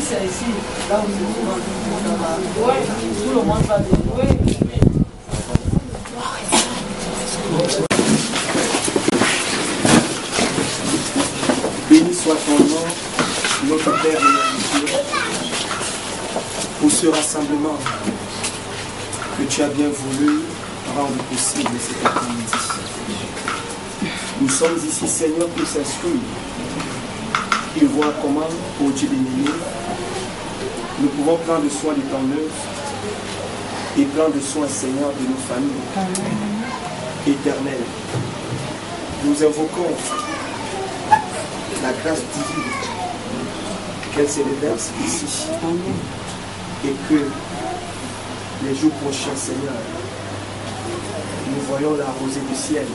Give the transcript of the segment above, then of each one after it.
c'est ici, là où tout le monde va dire. Béni soit ton nom, notre Père et notre Dieu, pour ce rassemblement que tu as bien voulu rendre possible cet après-midi. Nous sommes ici, Seigneur, pour s'inscrire et voir comment, ô Dieu béni, nous pouvons prendre soin de ton œuvre et prendre soin, Seigneur, de nos familles éternelles. Nous invoquons la grâce divine qu'elle se déverse ici. Et que les jours prochains, Seigneur, nous voyons la rosée du ciel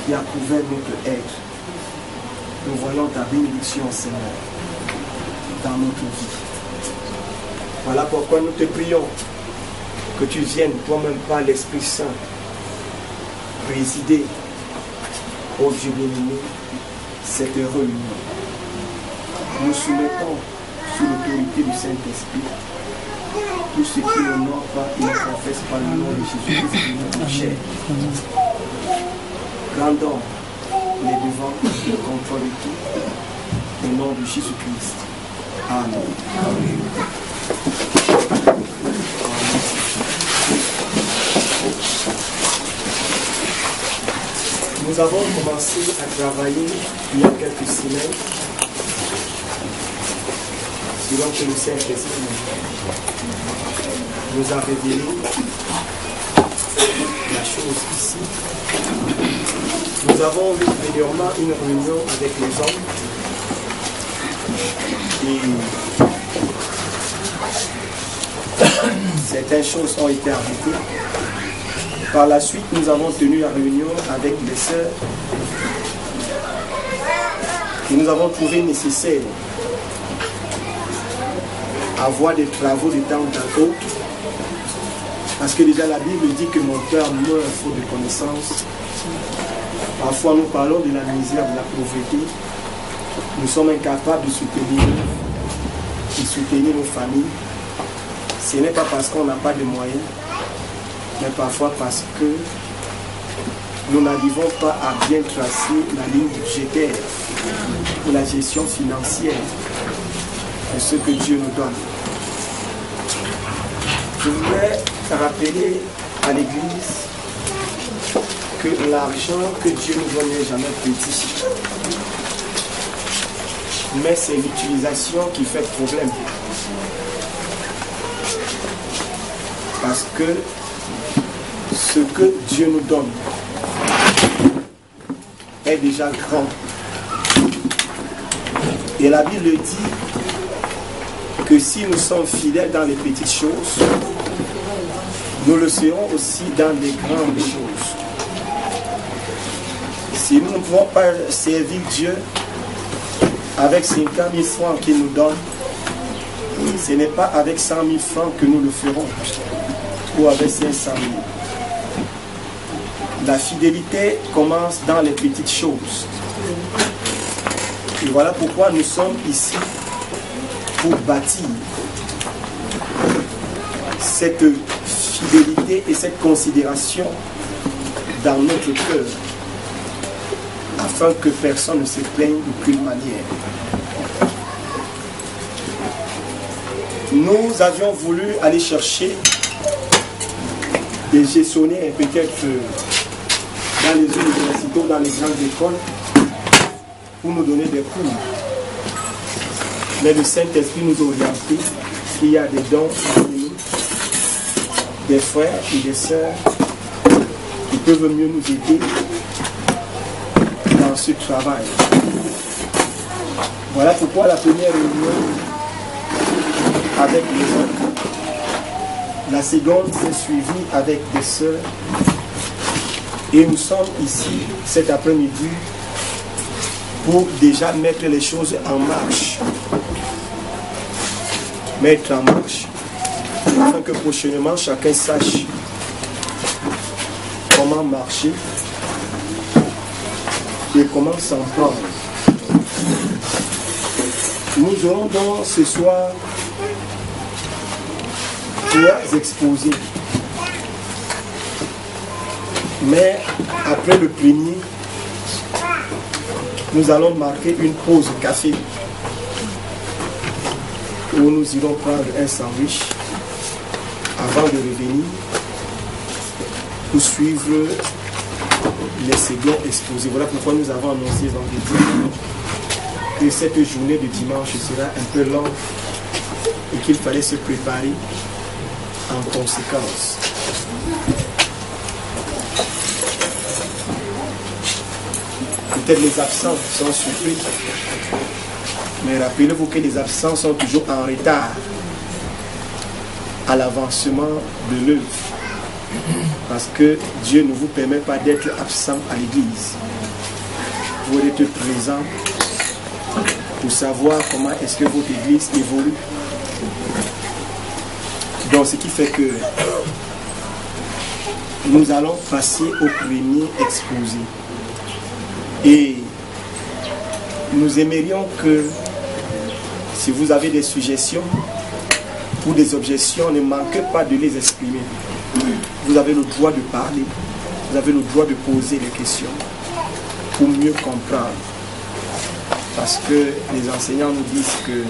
qui a couvert notre être. Nous voyons ta bénédiction, Seigneur, dans notre vie. Voilà pourquoi nous te prions que tu viennes toi-même par l'Esprit Saint présider, ô Dieu béni, cette réunion. Nous soumettons sous l'autorité du Saint-Esprit tout ce qui n'honore pas et ne confesse pas le nom de Jésus-Christ de notre chair. Rendons les devants le contrôle de tout au nom de Jésus-Christ. Amen. Nous avons commencé à travailler il y a quelques semaines selon que le Saint-Esprit nous a révélé la chose ici. Nous avons eu régulièrement une réunion avec les hommes et certaines choses ont été arrêtées. Par la suite, nous avons tenu la réunion avec les sœurs et nous avons trouvé nécessaire avoir des travaux de temps en temps, parce que déjà la Bible dit que mon cœur meurt faute de connaissance. Parfois nous parlons de la misère, de la pauvreté. Nous sommes incapables de soutenir nos familles. Ce n'est pas parce qu'on n'a pas de moyens, mais parfois parce que nous n'arrivons pas à bien tracer la ligne budgétaire pour la gestion financière de ce que Dieu nous donne. Je voudrais rappeler à l'Église que l'argent que Dieu nous donne n'est jamais petit. Mais c'est l'utilisation qui fait problème. Parce que ce que Dieu nous donne est déjà grand. Et la Bible dit que si nous sommes fidèles dans les petites choses, nous le serons aussi dans les grandes choses. Si nous ne pouvons pas servir Dieu avec 50 000 francs qu'il nous donne, ce n'est pas avec 100 000 francs que nous le ferons, ou avec 500 000. La fidélité commence dans les petites choses. Et voilà pourquoi nous sommes ici pour bâtir cette fidélité et cette considération dans notre cœur, afin que personne ne se plaigne d'aucune manière. Nous avions voulu aller chercher des gestionnaires, peut-être dans les universités ou dans les grandes écoles, pour nous donner des cours. Mais le Saint-Esprit nous a orienté qu'il y a des dons parmi nous, des frères et des sœurs qui peuvent mieux nous aider dans ce travail. Voilà pourquoi la première réunion avec les autres. La seconde s'est suivie avec des sœurs. Et nous sommes ici cet après-midi pour déjà mettre les choses en marche. Mettre en marche. Afin que prochainement chacun sache comment marcher et comment s'en prendre. Nous aurons donc ce soir 3 exposés. Mais après le premier, nous allons marquer une pause café où nous irons prendre un sandwich avant de revenir pour suivre les seconds exposés. Voilà pourquoi nous avons annoncé vendredi que cette journée de dimanche sera un peu longue et qu'il fallait se préparer en conséquence. Peut-être les absents sont surpris, mais rappelez-vous que les absents sont toujours en retard à l'avancement de l'œuvre. Parce que Dieu ne vous permet pas d'être absent à l'église. Vous devez être présent pour savoir comment est-ce que votre église évolue. Donc ce qui fait que nous allons passer au premier exposé. Et nous aimerions que si vous avez des suggestions ou des objections, ne manquez pas de les exprimer. Vous avez le droit de parler, vous avez le droit de poser des questions pour mieux comprendre. Parce que les enseignants nous disent que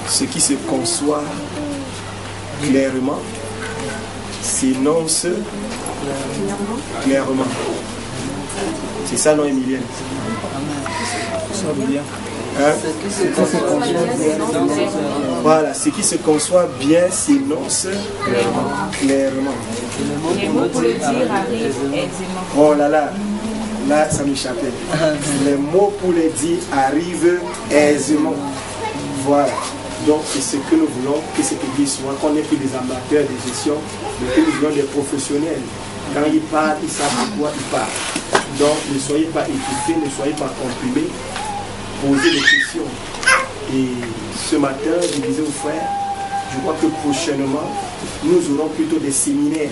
ce qui se conçoit clairement s'énonce clairement. C'est ça, non, Emilienne? Ça veut dire. Hein? Voilà, ce qui se conçoit bien s'énonce clairement. Les mots pour le dire arrivent aisément. Oh là là, là ça m'échappait. Les mots pour le dire arrivent aisément. Voilà. Donc c'est ce que nous voulons que cette église soit, qu'on n'est plus des amateurs de gestion, mais que nous voulons des professionnels. Quand ils parlent, ils savent de quoi ils parlent. Donc ne soyez pas étouffés, ne soyez pas comprimés. Posez des questions. Et ce matin, je disais aux frères, je crois que prochainement, nous aurons plutôt des séminaires.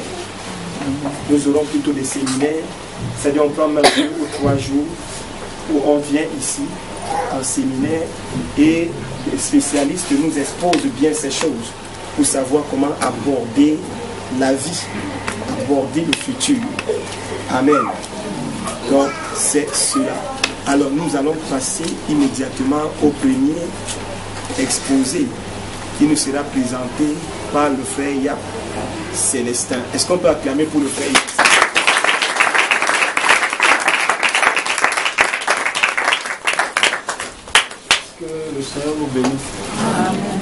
Nous aurons plutôt des séminaires. C'est-à-dire on prend même 2 ou 3 jours où on vient ici en séminaire et les spécialistes nous exposent bien ces choses pour savoir comment aborder la vie, aborder le futur. Amen. Donc c'est cela. Alors nous allons passer immédiatement au premier exposé qui nous sera présenté par le frère Yap Célestin. Est-ce qu'on peut acclamer pour le frère Yap? Que le Seigneur vous bénisse. Amen.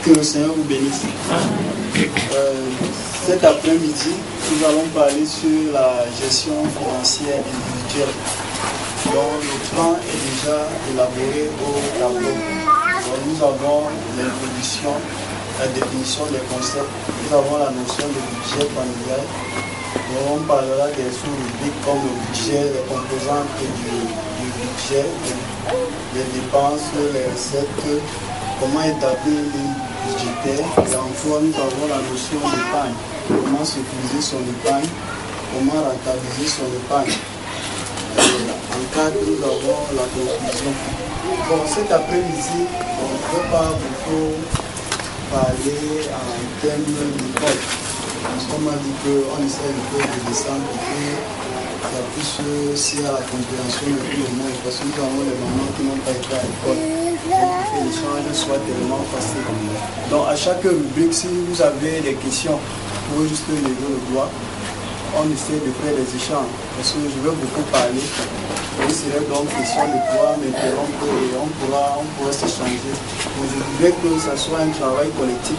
Que le Seigneur vous bénisse. Cet après-midi, nous allons parler sur la gestion financière individuelle, dont le plan est déjà élaboré au tableau. Donc, nous avons l'introduction, la définition des concepts, nous avons la notion de budget familial. Donc, on parlera des sous-rubriques comme le budget, les composantes du budget, les dépenses, les recettes, comment établir une ligne budgétaire. Et enfin, nous avons la notion d'épargne. Comment sécuriser son épargne, comment rentabiliser son épargne. En cadre, nous avons la conclusion. Bon, cet après-midi, on ne peut pas beaucoup parler en termes d'école. Parce qu'on m'a dit qu'on essaie un peu de descendre et qu'il y a plus à la compréhension de tout le monde. Parce que nous avons les mamans qui n'ont pas été à l'école. Donc, que l'échange soit tellement facile. Donc, à chaque rubrique, si vous avez des questions, vous pouvez juste lever le doigt. On essaie de faire des échanges. Parce que je veux beaucoup parler. Il serait donc question de pouvoir m'interrompre et on pourra s'échanger. Donc, je voudrais que ce soit un travail collectif.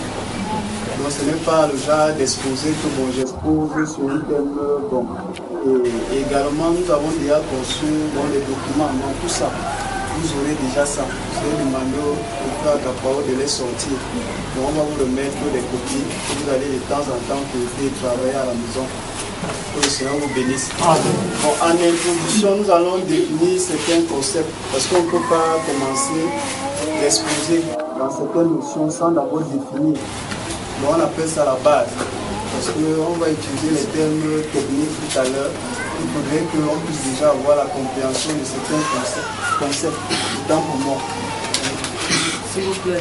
Donc ce n'est pas le genre d'exposer que bon, j'expose sur un thème bon. Et également, nous avons déjà conçu dans les documents, dans tout ça. Vous aurez déjà ça. Vous allez demander au frère Capao de les sortir. Donc on va vous remettre des copies. Vous allez de temps en temps travailler à la maison. Que le Seigneur vous bénisse. Bon, en introduction, nous allons définir certains concepts. Parce qu'on ne peut pas commencer l'exposer dans certaines notions sans d'abord définir. Donc on appelle ça la base. Parce qu'on va utiliser les termes techniques tout à l'heure. Il faudrait qu'on puisse déjà avoir la compréhension de certains concepts. Temps pour moi. S'il vous plaît,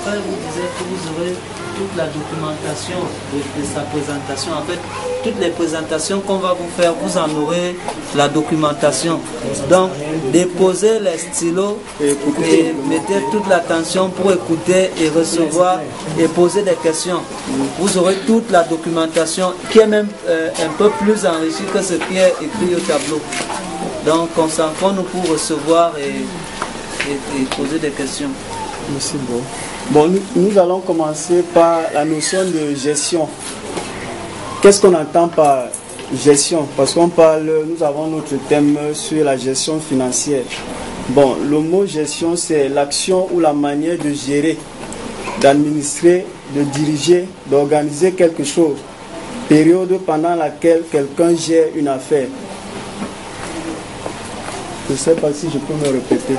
quand vous disiez que vous aurez toute la documentation de sa présentation, en fait, toutes les présentations qu'on va vous faire, vous en aurez la documentation. Donc, déposez les stylos et mettez toute l'attention pour écouter et recevoir et poser des questions. Vous aurez toute la documentation qui est même un peu plus enrichie que ce qui est écrit au tableau. Donc, concentrons-nous pour recevoir et poser des questions. Merci beaucoup. Bon, nous allons commencer par la notion de gestion. Qu'est-ce qu'on entend par gestion? Parce qu'on parle, nous avons notre thème sur la gestion financière. Bon, le mot gestion, c'est l'action ou la manière de gérer, d'administrer, de diriger, d'organiser quelque chose. Période pendant laquelle quelqu'un gère une affaire. Je ne sais pas si je peux me répéter.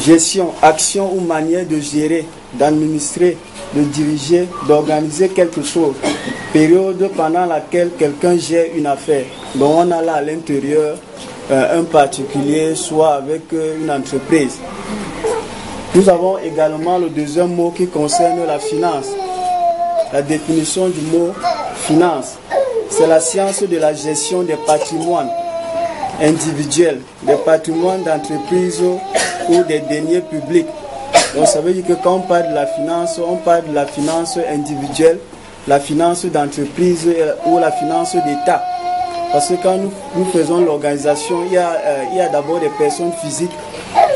Gestion, action ou manière de gérer, d'administrer, de diriger, d'organiser quelque chose. Période pendant laquelle quelqu'un gère une affaire. Donc on a là à l'intérieur un particulier, soit avec une entreprise. Nous avons également le deuxième mot qui concerne la finance. La définition du mot finance, c'est la science de la gestion des patrimoines individuels, des patrimoines d'entreprise ou des deniers publics. Donc ça veut dire que quand on parle de la finance individuelle, la finance d'entreprise ou la finance d'État. Parce que quand nous faisons l'organisation, il y a d'abord des personnes physiques,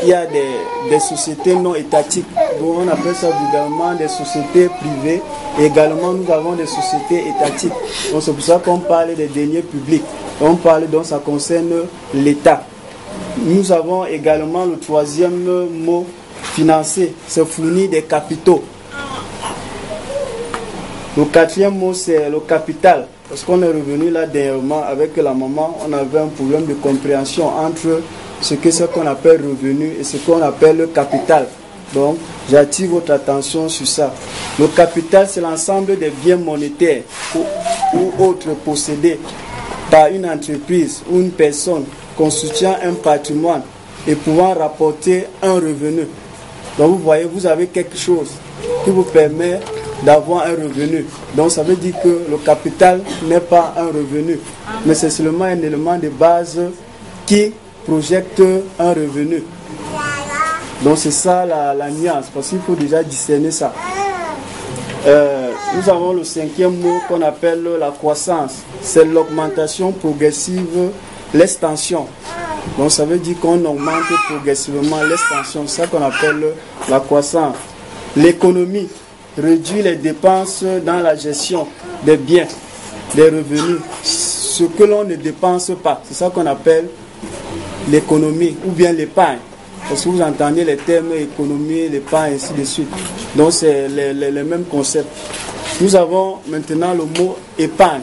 il y a des sociétés non étatiques. Donc on appelle ça vulgairement des sociétés privées. Et également nous avons des sociétés étatiques. Donc c'est pour ça qu'on parle des deniers publics. Donc ça concerne l'État. Nous avons également le troisième mot, financer, c'est fournir des capitaux. Le quatrième mot, c'est le capital. Parce qu'on est revenu là dernièrement avec la maman, on avait un problème de compréhension entre ce qu'on appelle revenu et ce qu'on appelle le capital. Donc, j'attire votre attention sur ça. Le capital, c'est l'ensemble des biens monétaires ou autres possédés par une entreprise ou une personne constituant un patrimoine et pouvant rapporter un revenu. Donc vous voyez, vous avez quelque chose qui vous permet d'avoir un revenu. Donc ça veut dire que le capital n'est pas un revenu, mais c'est seulement un élément de base qui projette un revenu. Donc c'est ça la nuance, parce qu'il faut déjà discerner ça. Nous avons le cinquième mot qu'on appelle la croissance. C'est l'augmentation progressive, l'extension. Donc ça veut dire qu'on augmente progressivement l'extension. C'est ça qu'on appelle la croissance. L'économie réduit les dépenses dans la gestion des biens, des revenus. Ce que l'on ne dépense pas, c'est ça qu'on appelle l'économie ou bien l'épargne. Parce que vous entendez les termes économie, l'épargne, ainsi de suite. Donc c'est les mêmes concepts. Nous avons maintenant le mot épargne.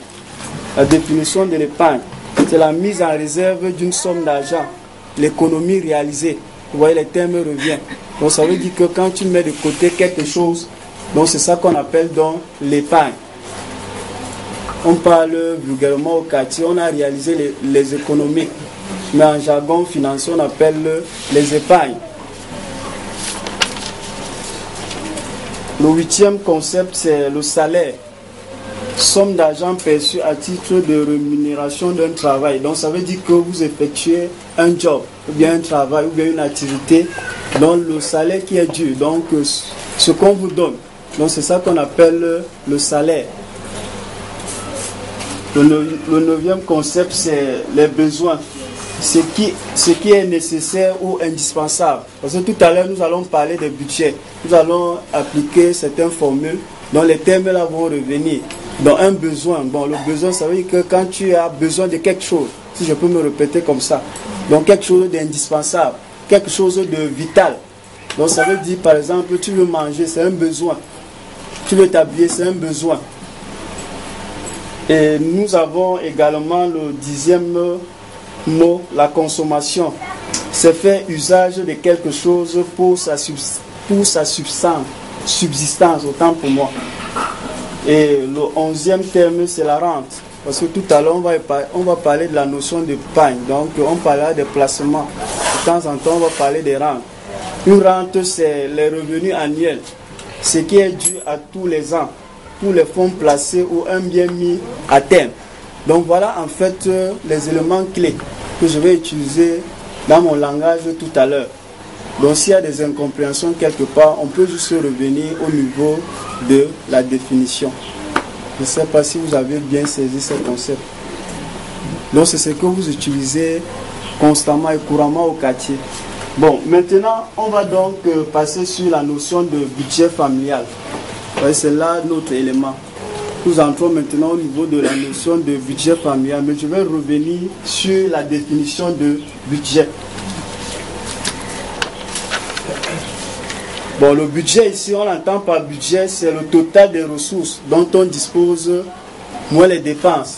La définition de l'épargne, c'est la mise en réserve d'une somme d'argent, l'économie réalisée. Vous voyez, les termes reviennent. Donc ça veut dire que quand tu mets de côté quelque chose, donc c'est ça qu'on appelle donc l'épargne. On parle vulgairement au quartier, on a réalisé les économies. Mais en jargon financier, on appelle les épargnes. Le huitième concept, c'est le salaire. Somme d'argent perçue à titre de rémunération d'un travail. Donc ça veut dire que vous effectuez un job, ou bien un travail, ou bien une activité, dont le salaire qui est dû. Donc ce qu'on vous donne. Donc c'est ça qu'on appelle le salaire. Le neuvième concept, c'est les besoins. Ce qui est nécessaire ou indispensable. Parce que tout à l'heure, nous allons parler des budgets. Nous allons appliquer certaines formules dont les termes là vont revenir. Donc un besoin, bon le besoin ça veut dire que quand tu as besoin de quelque chose, si je peux me répéter comme ça, donc quelque chose d'indispensable, quelque chose de vital. Donc ça veut dire par exemple tu veux manger, c'est un besoin. Tu veux t'habiller, c'est un besoin. Et nous avons également le 10e mot, la consommation. C'est faire usage de quelque chose pour sa subsistance, autant pour moi. Et le 11e terme, c'est la rente. Parce que tout à l'heure, on va parler de la notion de pagne. Donc, on parlera des placements. De temps en temps, on va parler des rentes. Une rente, c'est les revenus annuels. Ce qui est dû à tous les ans, pour les fonds placés ou un bien mis à terme. Donc, voilà en fait les éléments clés que je vais utiliser dans mon langage tout à l'heure. Donc, s'il y a des incompréhensions quelque part, on peut juste revenir au niveau de la définition. Je ne sais pas si vous avez bien saisi ce concept. Donc, c'est ce que vous utilisez constamment et couramment au quartier. Bon, maintenant, on va donc passer sur la notion de budget familial. C'est là notre élément. Nous entrons maintenant au niveau de la notion de budget familial, mais je vais revenir sur la définition de budget. Bon, le budget ici, on entend par budget, c'est le total des ressources dont on dispose, moins les dépenses.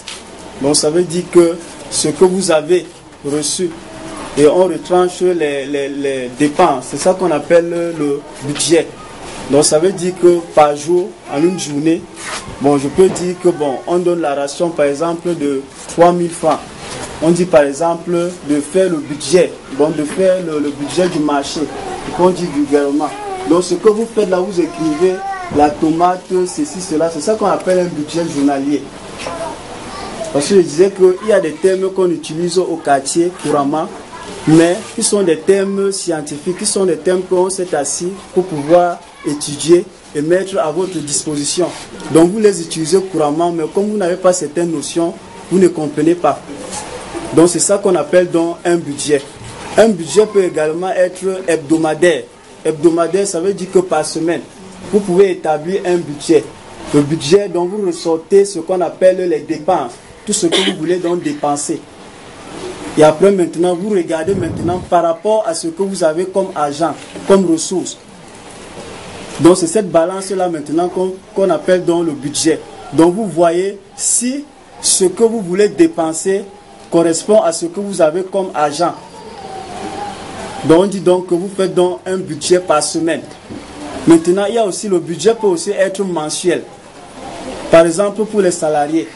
Donc ça veut dire que ce que vous avez reçu, et on retranche les dépenses, c'est ça qu'on appelle le budget. Donc ça veut dire que par jour, en une journée, bon, je peux dire que bon, on donne la ration par exemple de 3000 francs. On dit par exemple de faire le budget, donc de faire le budget du marché, qu'on dit vulgairement. Donc ce que vous faites là, vous écrivez la tomate, ceci, cela, c'est ça qu'on appelle un budget journalier. Parce que je disais qu'il y a des termes qu'on utilise au quartier couramment, mais qui sont des termes scientifiques, qui sont des termes qu'on s'est assis pour pouvoir étudier et mettre à votre disposition. Donc vous les utilisez couramment, mais comme vous n'avez pas certaines notions, vous ne comprenez pas. Donc c'est ça qu'on appelle donc un budget. Un budget peut également être hebdomadaire. Hebdomadaire, ça veut dire que par semaine, vous pouvez établir un budget. Le budget dont vous ressortez ce qu'on appelle les dépenses, tout ce que vous voulez donc dépenser. Et après maintenant, vous regardez maintenant par rapport à ce que vous avez comme argent, comme ressources. Donc c'est cette balance-là maintenant qu'on appelle donc le budget. Donc vous voyez si ce que vous voulez dépenser correspond à ce que vous avez comme argent. Donc on dit donc que vous faites donc un budget par semaine. Maintenant, il y a aussi le budget peut aussi être mensuel. Par exemple, pour les salariés.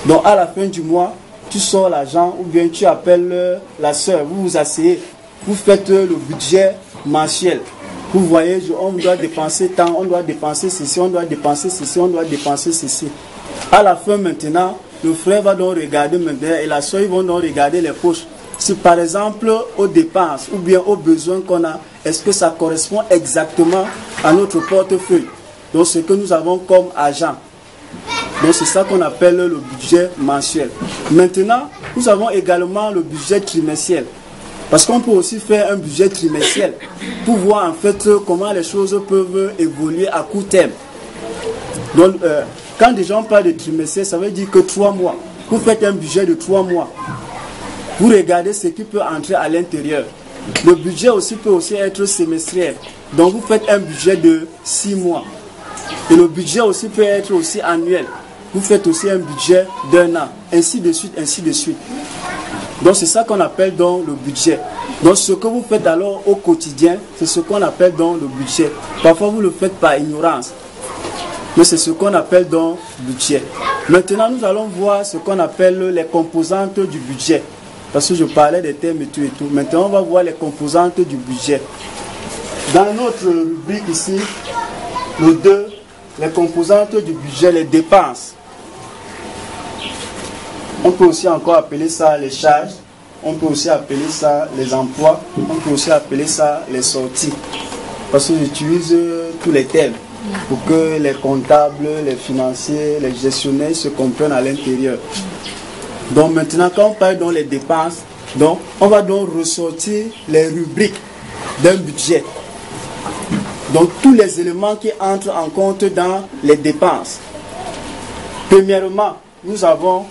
Donc à la fin du mois, tu sors l'argent ou bien tu appelles la soeur, vous vous asseyez, vous faites le budget mensuel. Vous voyez, on doit dépenser tant, on doit dépenser ceci, on doit dépenser ceci, on doit dépenser ceci. À la fin maintenant, le frère va donc regarder maintenant et la soeur vont donc regarder les poches. Si par exemple aux dépenses ou bien aux besoins qu'on a, est-ce que ça correspond exactement à notre portefeuille? Donc ce que nous avons comme argent. Donc c'est ça qu'on appelle le budget mensuel. Maintenant, nous avons également le budget trimestriel. Parce qu'on peut aussi faire un budget trimestriel pour voir en fait comment les choses peuvent évoluer à court terme. Donc quand déjà on parle de trimestriel, ça veut dire que 3 mois. Vous faites un budget de 3 mois. Vous regardez ce qui peut entrer à l'intérieur. Le budget aussi peut aussi être semestriel. Donc vous faites un budget de 6 mois. Et le budget aussi peut être aussi annuel. Vous faites aussi un budget d'1 an. Ainsi de suite, ainsi de suite. Donc c'est ça qu'on appelle donc le budget. Donc ce que vous faites alors au quotidien, c'est ce qu'on appelle donc le budget. Parfois vous le faites par ignorance. Mais c'est ce qu'on appelle donc budget. Maintenant nous allons voir ce qu'on appelle les composantes du budget. Parce que je parlais des termes et tout et tout. Maintenant, on va voir les composantes du budget. Dans notre rubrique ici, le 2, les composantes du budget, les dépenses. On peut aussi encore appeler ça les charges. On peut aussi appeler ça les emplois. On peut aussi appeler ça les sorties. Parce que j'utilise tous les termes pour que les comptables, les financiers, les gestionnaires se comprennent à l'intérieur. Donc maintenant, quand on parle dans les dépenses, donc on va donc ressortir les rubriques d'un budget. Donc tous les éléments qui entrent en compte dans les dépenses. Premièrement, nous avons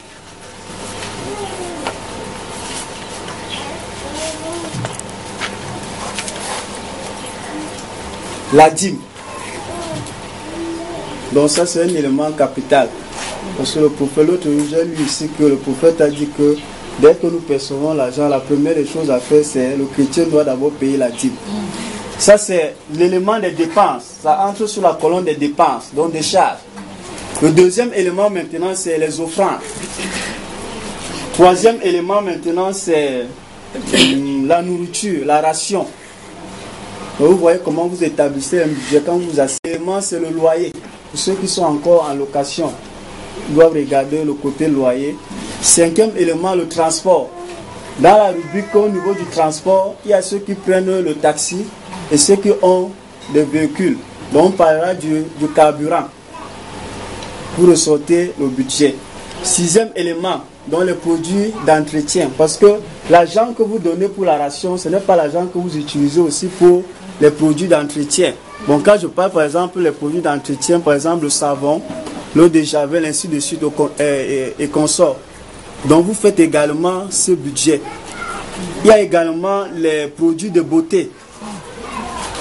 la dîme. Donc ça c'est un élément capital. Parce que le prophète, l'autre jour, j'ai lu ici que le prophète a dit que dès que nous percevons l'argent, la première des choses à faire, c'est le chrétien doit d'abord payer la dîme. Ça c'est l'élément des dépenses. Ça entre sur la colonne des dépenses, donc des charges. Le deuxième élément maintenant, c'est les offrandes. Troisième élément maintenant, c'est la nourriture, la ration. Donc, vous voyez comment vous établissez un budget quand vous asseyez. C'est le loyer. Pour ceux qui sont encore en location, ils doivent regarder le côté loyer. Cinquième élément, le transport. Dans la rubrique au niveau du transport, il y a ceux qui prennent le taxi et ceux qui ont des véhicules. Donc on parlera du carburant pour ressortir le budget. Sixième élément, dans les produits d'entretien. Parce que l'argent que vous donnez pour la ration, ce n'est pas l'argent que vous utilisez aussi pour les produits d'entretien. Bon, quand je parle par exemple les produits d'entretien, par exemple le savon, l'eau de javel, ainsi de suite et consorts. Donc vous faites également ce budget. Il y a également les produits de beauté.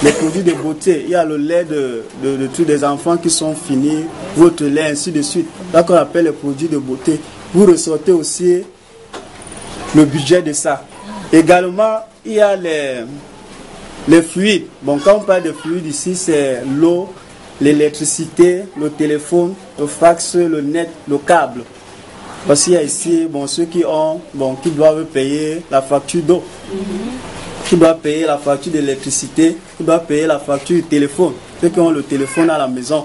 Les produits de beauté, il y a le lait de tous les enfants qui sont finis, votre lait, ainsi de suite. Là qu'on appelle les produits de beauté. Vous ressortez aussi le budget de ça. Également, il y a les fluides. Bon, quand on parle de fluides ici, c'est l'eau, l'électricité, le téléphone, le fax, le net, le câble. Parce qu'il y a ici, bon, ceux qui doivent payer la facture d'eau, qui doivent payer la facture d'électricité, qui doivent payer la facture du téléphone, ceux qui ont le téléphone à la maison.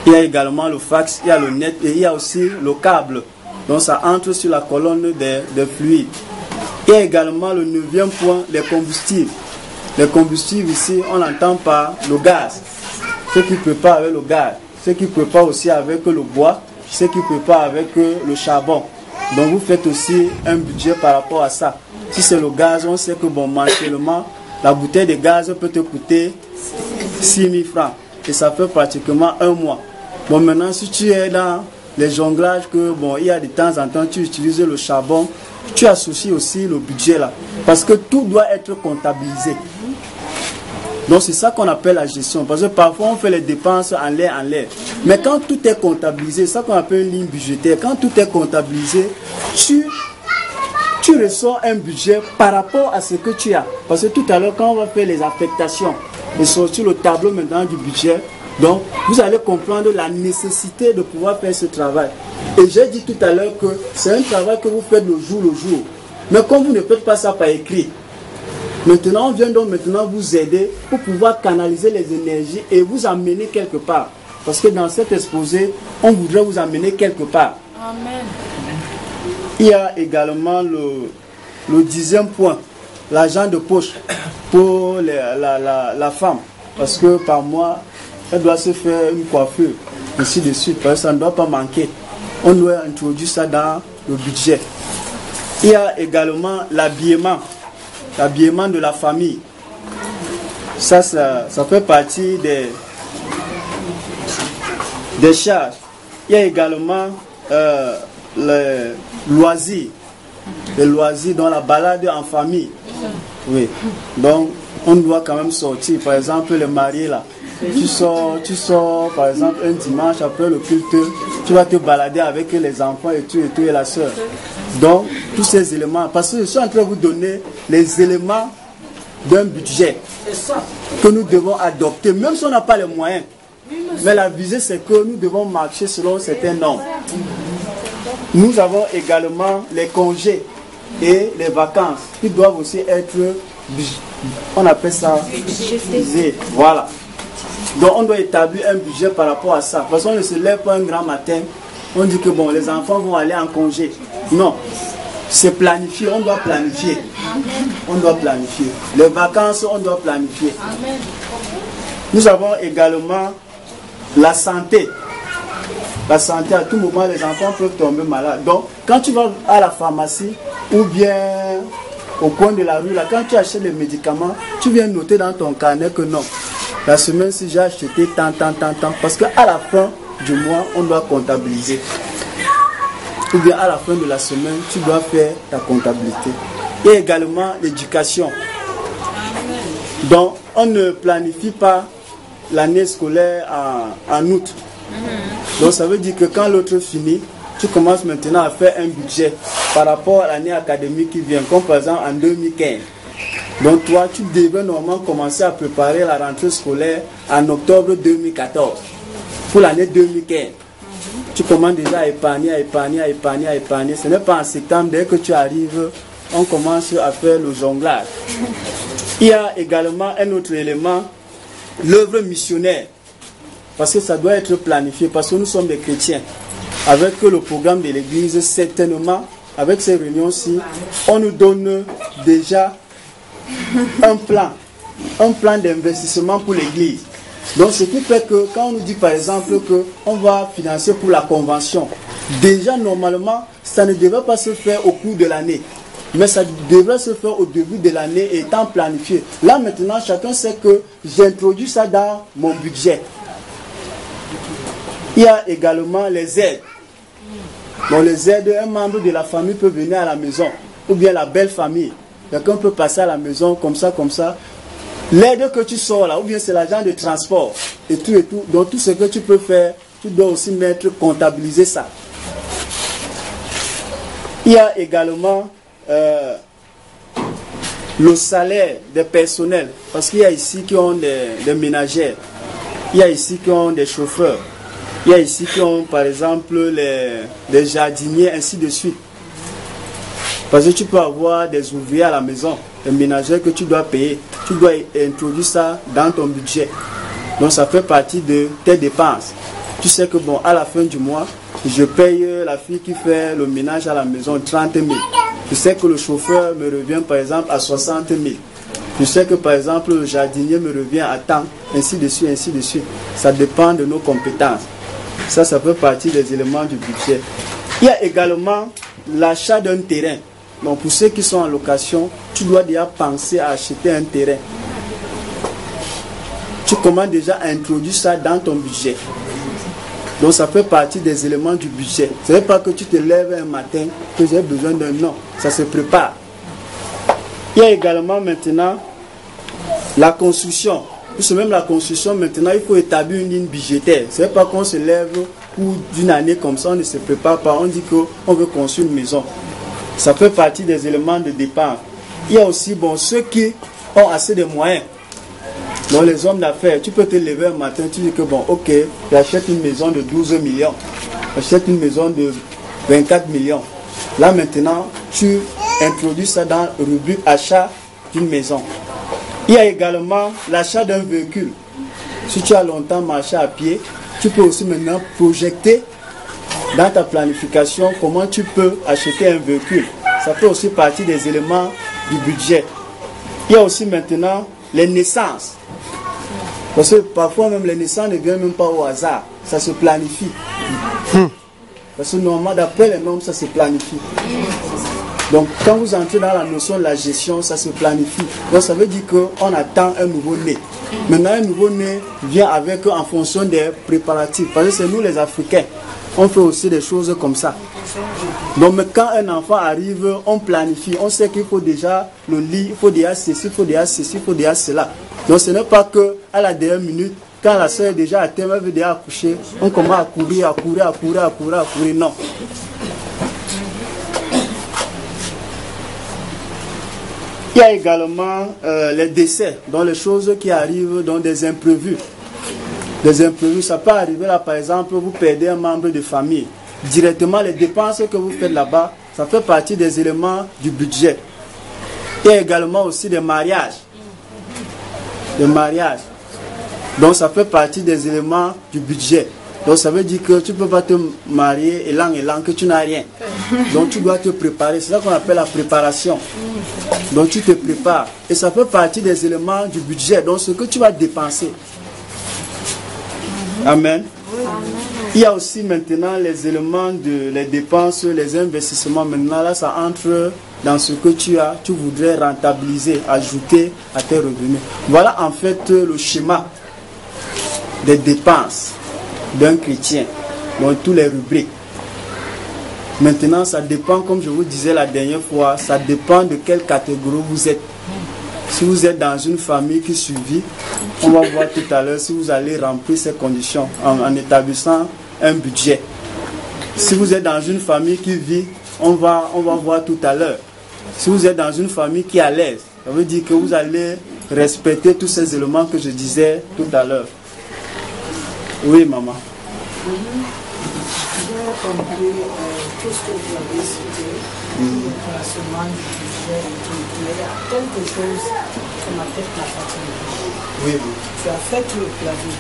Il y a également le fax, il y a le net et il y a aussi le câble. Donc ça entre sur la colonne des fluides. Il y a également le 9e point, les combustibles. Les combustibles ici, on l'entend par le gaz. Ceux qui préparent avec le gaz, ceux qui préparent aussi avec le bois, ceux qui préparent avec le charbon. Donc vous faites aussi un budget par rapport à ça. Si c'est le gaz, on sait que bon, mensuellement, la bouteille de gaz peut te coûter 6 000 francs. Et ça fait pratiquement un mois. Bon, maintenant, si tu es dans les jonglages, que bon, il y a de temps en temps, tu utilises le charbon, tu associes aussi le budget là. Parce que tout doit être comptabilisé. Donc c'est ça qu'on appelle la gestion. Parce que parfois on fait les dépenses en l'air. Mais quand tout est comptabilisé, c'est ça qu'on appelle une ligne budgétaire. Quand tout est comptabilisé, tu ressors un budget par rapport à ce que tu as. Parce que tout à l'heure, quand on va faire les affectations et sortir le tableau maintenant du budget, donc vous allez comprendre la nécessité de pouvoir faire ce travail. Et j'ai dit tout à l'heure que c'est un travail que vous faites le jour. Mais comme vous ne faites pas ça par écrit, maintenant on vient donc maintenant vous aider pour pouvoir canaliser les énergies et vous amener quelque part. Parce que dans cet exposé, on voudrait vous amener quelque part. Amen. Il y a également le 10e point, l'argent de poche pour la femme. Parce que par mois, elle doit se faire une coiffure, ainsi de suite. Parce que ça ne doit pas manquer. On doit introduire ça dans le budget. Il y a également l'habillement de la famille. Ça fait partie des charges. Il y a également les loisirs dans la balade en famille. Oui. Donc on doit quand même sortir. Par exemple, les mariés là. Tu sors par exemple un dimanche après le culte, tu vas te balader avec les enfants et tout et la soeur. Donc tous ces éléments, parce que je suis en train de vous donner les éléments d'un budget que nous devons adopter, même si on n'a pas les moyens. Mais la visée c'est que nous devons marcher selon certains normes. Nous avons également les congés et les vacances qui doivent aussi être, on appelle ça visés. Voilà. Donc on doit établir un budget par rapport à ça. Parce qu'on ne se lève pas un grand matin, on dit que bon, les enfants vont aller en congé. Non, c'est planifié, on doit planifier. On doit planifier. Les vacances, on doit planifier. Nous avons également la santé. La santé, à tout moment, les enfants peuvent tomber malades. Donc, quand tu vas à la pharmacie ou bien au coin de la rue, là, quand tu achètes les médicaments, tu viens noter dans ton carnet que non. La semaine, si j'ai acheté tant. Parce qu'à la fin, du mois, on doit comptabiliser. Ou bien à la fin de la semaine, tu dois faire ta comptabilité. Et également l'éducation. Donc, on ne planifie pas l'année scolaire en août. Donc, ça veut dire que quand l'autre finit, tu commences maintenant à faire un budget par rapport à l'année académique qui vient, comme par exemple en 2015. Donc, toi, tu devais normalement commencer à préparer la rentrée scolaire en octobre 2014 pour l'année 2015. Tu commences déjà à épargner. Ce n'est pas en septembre, dès que tu arrives, on commence à faire le jonglage. Il y a également un autre élément, l'œuvre missionnaire. Parce que ça doit être planifié, parce que nous sommes des chrétiens. Avec le programme de l'église, certainement, avec ces réunions-ci, on nous donne déjà un plan d'investissement pour l'église. Donc ce qui fait que quand on nous dit par exemple qu'on va financer pour la convention, déjà normalement ça ne devrait pas se faire au cours de l'année, mais ça devrait se faire au début de l'année étant planifié. Là maintenant chacun sait que j'introduis ça dans mon budget. Il y a également les aides. Bon, les aides, un membre de la famille peut venir à la maison, ou bien la belle famille. Quelqu'un peut passer à la maison comme ça. L'aide que tu sors là, ou bien c'est l'argent de transport, et tout. Donc tout ce que tu peux faire, tu dois aussi comptabiliser ça. Il y a également le salaire des personnels, parce qu'il y a ici qui ont des ménagères, il y a ici qui ont des chauffeurs, il y a ici qui ont par exemple les jardiniers, ainsi de suite. Parce que tu peux avoir des ouvriers à la maison, des ménagères que tu dois payer. Tu dois introduire ça dans ton budget. Donc ça fait partie de tes dépenses. Tu sais que bon, à la fin du mois, je paye la fille qui fait le ménage à la maison 30 000. Je sais que le chauffeur me revient par exemple à 60 000. Je sais que par exemple le jardinier me revient à temps, ainsi de suite. Ça dépend de nos compétences. Ça fait partie des éléments du budget. Il y a également l'achat d'un terrain. Donc pour ceux qui sont en location, tu dois déjà penser à acheter un terrain. Tu commences déjà à introduire ça dans ton budget. Donc ça fait partie des éléments du budget. Ce n'est pas que tu te lèves un matin que j'ai besoin d'un nom. Ça se prépare. Il y a également maintenant la construction. Puisque même la construction, maintenant, il faut établir une ligne budgétaire. Ce n'est pas qu'on se lève pour d'une année comme ça, on ne se prépare pas. On dit qu'on veut construire une maison. Ça fait partie des éléments de départ. Il y a aussi ceux qui ont assez de moyens. Donc les hommes d'affaires, tu peux te lever un matin, tu dis que ok, j'achète une maison de 12 millions. J'achète une maison de 24 millions. Là maintenant, tu introduis ça dans le rubrique achat d'une maison. Il y a également l'achat d'un véhicule. Si tu as longtemps marché à pied, tu peux aussi maintenant projeter dans ta planification comment tu peux acheter un véhicule. Ça fait aussi partie des éléments du budget. Il y a aussi maintenant les naissances. Parce que parfois même les naissances ne viennent même pas au hasard. Ça se planifie. Parce que normalement, d'après les normes, ça se planifie. Donc quand vous entrez dans la notion de la gestion, ça se planifie. Donc ça veut dire qu'on attend un nouveau-né. Maintenant, un nouveau-né vient avec en fonction des préparatifs. Parce que c'est nous les Africains. On fait aussi des choses comme ça. Donc quand un enfant arrive, on planifie. On sait qu'il faut déjà le lit, il faut déjà ceci, il faut déjà ceci, il faut déjà cela. Donc ce n'est pas qu'à la dernière minute, quand la soeur est déjà à terme, elle veut déjà accoucher, on commence à courir. Non. Il y a également les décès, donc les choses qui arrivent, donc des imprévus. Des imprévus, ça peut arriver là, par exemple, vous perdez un membre de famille. Directement, les dépenses que vous faites là-bas, ça fait partie des éléments du budget. Il y a également aussi des mariages. Des mariages. Donc ça fait partie des éléments du budget. Donc ça veut dire que tu ne peux pas te marier et l'an que tu n'as rien. Donc tu dois te préparer. C'est ça qu'on appelle la préparation. Donc tu te prépares. Et ça fait partie des éléments du budget. Donc ce que tu vas dépenser. Amen. Il y a aussi maintenant les éléments les dépenses, les investissements. Maintenant là, ça entre dans ce que tu voudrais rentabiliser, ajouter à tes revenus. Voilà en fait le schéma des dépenses. d'un chrétien dans toutes les rubriques. Maintenant, ça dépend, comme je vous disais la dernière fois, ça dépend de quelle catégorie vous êtes. Si vous êtes dans une famille qui survit, on va voir tout à l'heure si vous allez remplir ces conditions en établissant un budget. Si vous êtes dans une famille qui vit, on va voir tout à l'heure. Si vous êtes dans une famille qui est à l'aise, ça veut dire que vous allez respecter tous ces éléments que je disais tout à l'heure. Oui, maman. J'ai compris tout ce que vous avez cité, le placement du budget et tout. Mais il y a quelque chose que ma tête n'a pas tenu. Oui. Tu as fait tout le planning.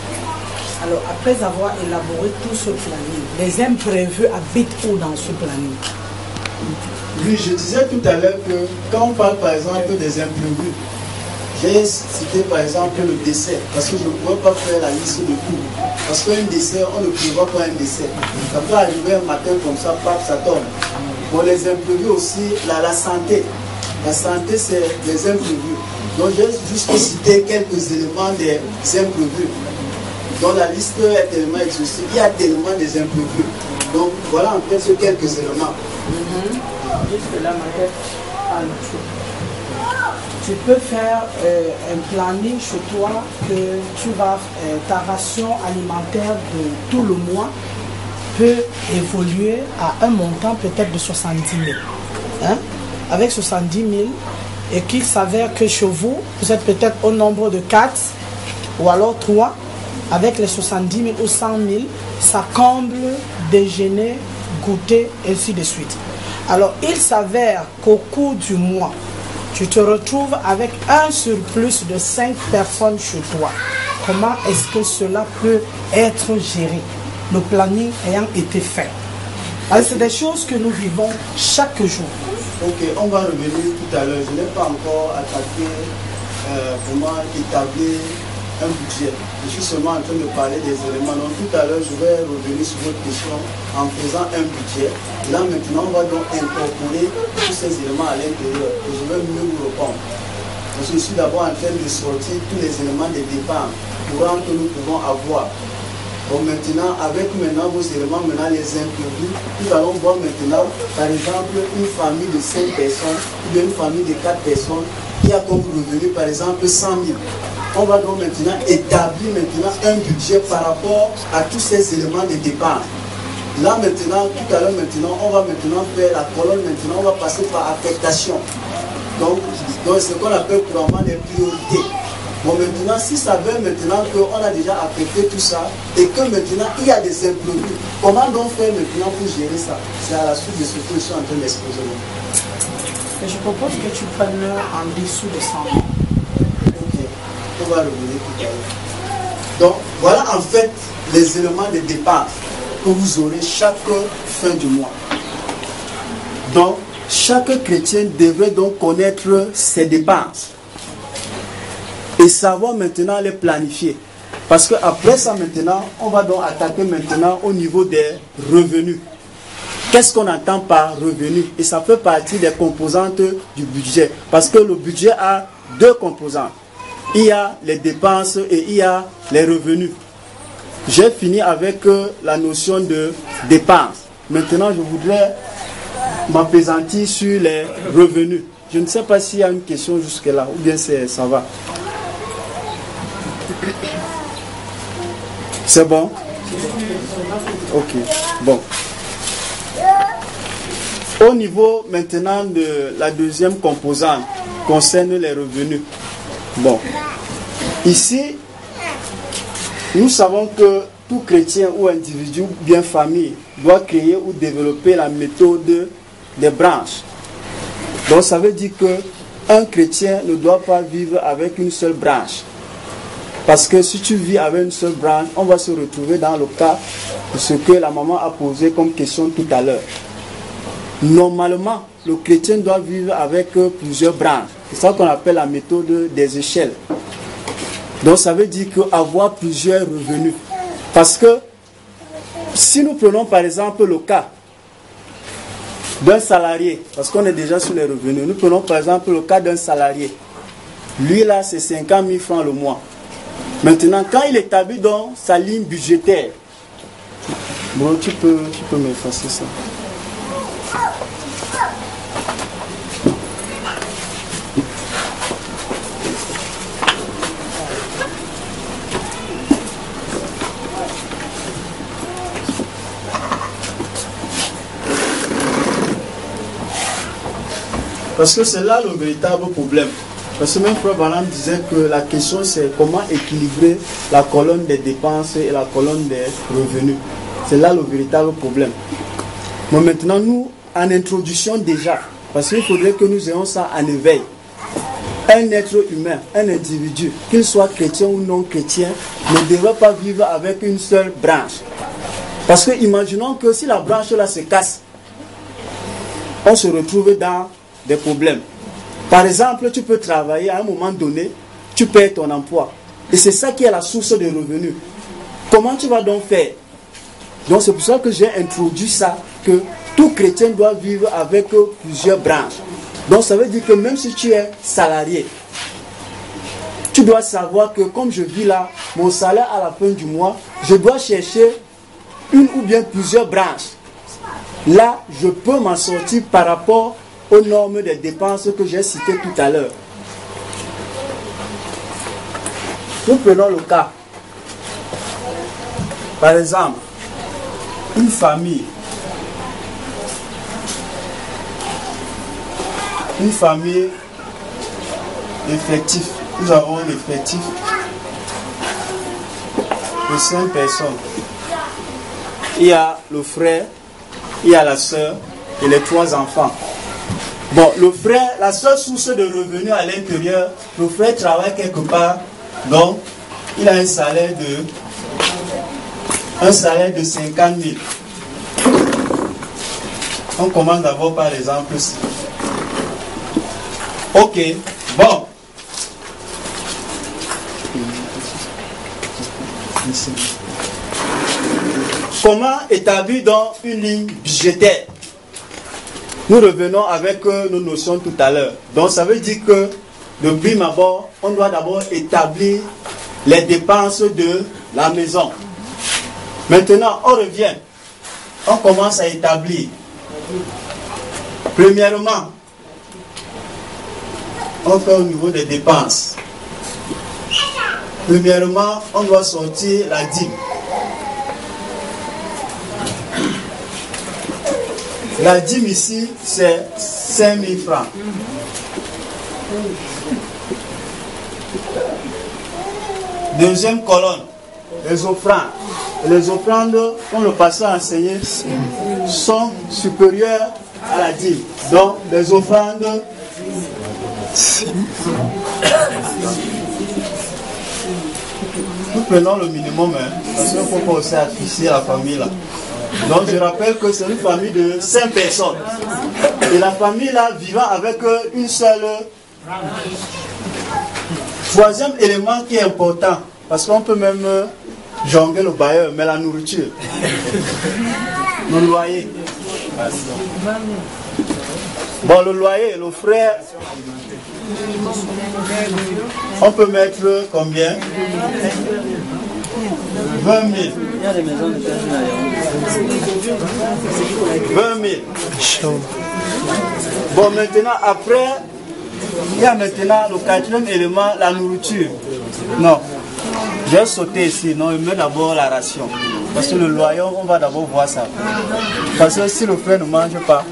Alors, après avoir élaboré tout ce planning, les imprévus habitent où dans ce planning? Oui, je disais tout à l'heure que quand on parle par exemple des imprévus, j'ai cité par exemple le décès, parce que je ne pourrais pas faire la liste de tout. Parce qu'un décès, on ne prévoit pas un décès. Ça peut arriver un matin comme ça, paf, ça tombe. Pour les imprévus aussi, la santé. La santé, c'est des imprévus. Donc j'ai juste cité quelques éléments des imprévus. Donc la liste est tellement exhaustive, il y a tellement des imprévus. Donc voilà en fait ce quelques éléments. Juste là, ma tête parle. Tu peux faire un planning chez toi que tu vas, ta ration alimentaire de tout le mois peut évoluer à un montant peut-être de 70 000. Hein? Avec 70 000, et qu'il s'avère que chez vous, vous êtes peut-être au nombre de 4 ou alors 3, avec les 70 000 ou 100 000, ça comble déjeuner, goûter, ainsi de suite. Alors, il s'avère qu'au cours du mois, tu te retrouves avec un surplus de 5 personnes chez toi. Comment est-ce que cela peut être géré? Le planning ayant été fait. Alors, c'est des choses que nous vivons chaque jour. Ok, on va revenir tout à l'heure. Je n'ai pas encore attaqué comment établir un budget. Je suis seulement en train de parler des éléments. Donc tout à l'heure, je vais revenir sur votre question en faisant un budget. Là maintenant, on va donc incorporer tous ces éléments à l'intérieur. Et je vais mieux vous répondre. Parce que je suis d'abord en train de sortir tous les éléments de dépenses courants que nous pouvons avoir. Donc maintenant, avec maintenant vos éléments, maintenant les imprévus, nous allons voir maintenant, par exemple, une famille de 5 personnes ou une famille de 4 personnes qui a comme revenu, par exemple, 100 000. On va donc maintenant établir maintenant un budget par rapport à tous ces éléments de dépenses. Là maintenant, tout à l'heure maintenant, on va maintenant faire la colonne maintenant, on va passer par affectation. Donc ce qu'on appelle couramment les priorités. Bon maintenant, si ça veut maintenant qu'on a déjà affecté tout ça et que maintenant il y a des imprévus, comment donc faire maintenant pour gérer ça? C'est à la suite de ce que je suis en train d'exposer. Je propose que tu prennes en dessous de 100 000. On va revenir tout à l'heure. Donc, voilà en fait les éléments de départ que vous aurez chaque fin du mois. Donc, chaque chrétien devrait donc connaître ses dépenses et savoir maintenant les planifier. Parce qu'après ça maintenant, on va donc attaquer maintenant au niveau des revenus. Qu'est-ce qu'on entend par revenu? Et ça fait partie des composantes du budget. Parce que le budget a deux composantes. Il y a les dépenses et il y a les revenus. J'ai fini avec la notion de dépenses. Maintenant, je voudrais m'appesantir sur les revenus. Je ne sais pas s'il y a une question jusque-là ou bien ça va. C'est bon? Ok, bon. Au niveau maintenant de la deuxième composante, concerne les revenus. Bon, ici, nous savons que tout chrétien ou individu, bien famille, doit créer ou développer la méthode des branches. Donc ça veut dire qu'un chrétien ne doit pas vivre avec une seule branche. Parce que si tu vis avec une seule branche, on va se retrouver dans le cas de ce que la maman a posé comme question tout à l'heure. Normalement, le chrétien doit vivre avec plusieurs branches. C'est ça qu'on appelle la méthode des échelles. Donc ça veut dire qu'avoir plusieurs revenus. Parce que si nous prenons par exemple le cas d'un salarié, parce qu'on est déjà sur les revenus, nous prenons par exemple le cas d'un salarié. Lui là, c'est 50 000 francs le mois. Maintenant, quand il établit donc sa ligne budgétaire, Bon, tu peux m'effacer ça. Parce que c'est là le véritable problème. Parce que même Frère Branham disait que la question c'est comment équilibrer la colonne des dépenses et la colonne des revenus. C'est là le véritable problème. Mais maintenant nous, en introduction déjà, parce qu'il faudrait que nous ayons ça en éveil. Un être humain, un individu, qu'il soit chrétien ou non chrétien, ne devrait pas vivre avec une seule branche. Parce que imaginons que si la branche là se casse, on se retrouve dans des problèmes. Par exemple, tu peux travailler à un moment donné, tu perds ton emploi. Et c'est ça qui est la source de revenus. Comment tu vas donc faire? Donc c'est pour ça que j'ai introduit ça, que tout chrétien doit vivre avec plusieurs branches. Donc ça veut dire que même si tu es salarié, tu dois savoir que comme je vis là, mon salaire à la fin du mois, je dois chercher une ou bien plusieurs branches. Là, je peux m'en sortir par rapport aux normes des dépenses que j'ai citées tout à l'heure. Nous prenons le cas. Par exemple, une famille effectif. Nous avons un effectif de 5 personnes. Il y a le frère, il y a la soeur et les 3 enfants. Bon, le frère, la seule source de revenus à l'intérieur, le frère travaille quelque part, donc il a un salaire de 50 000. On commence d'abord par l'exemple ici. Ok, bon. Comment établir donc une ligne budgétaire? Nous revenons avec nos notions tout à l'heure. Donc ça veut dire que de prime abord, on doit d'abord établir les dépenses de la maison. Maintenant, on revient. On commence à établir. Premièrement, on fait au niveau des dépenses. Premièrement, on doit sortir la dîme. La dîme ici, c'est 5 000 francs. Deuxième colonne, les offrandes. Les offrandes, comme le pasteur a enseigné, sont supérieures à la dîme. Donc, les offrandes, nous prenons le minimum, parce qu'il ne faut pas aussi afficher la famille là. Donc je rappelle que c'est une famille de 5 personnes. Et la famille là vivant avec une seule. Troisième élément qui est important, parce qu'on peut même jongler le bailleur, mais la nourriture. Le loyer. Bon, le loyer, le frère, on peut mettre combien? 20 000. 20 000. Bon, maintenant, après, il y a maintenant le quatrième élément, la nourriture. Non, je vais sauter ici. Non, il met d'abord la ration. Parce que le loyer, on va d'abord voir ça. Parce que si le frère ne mange pas,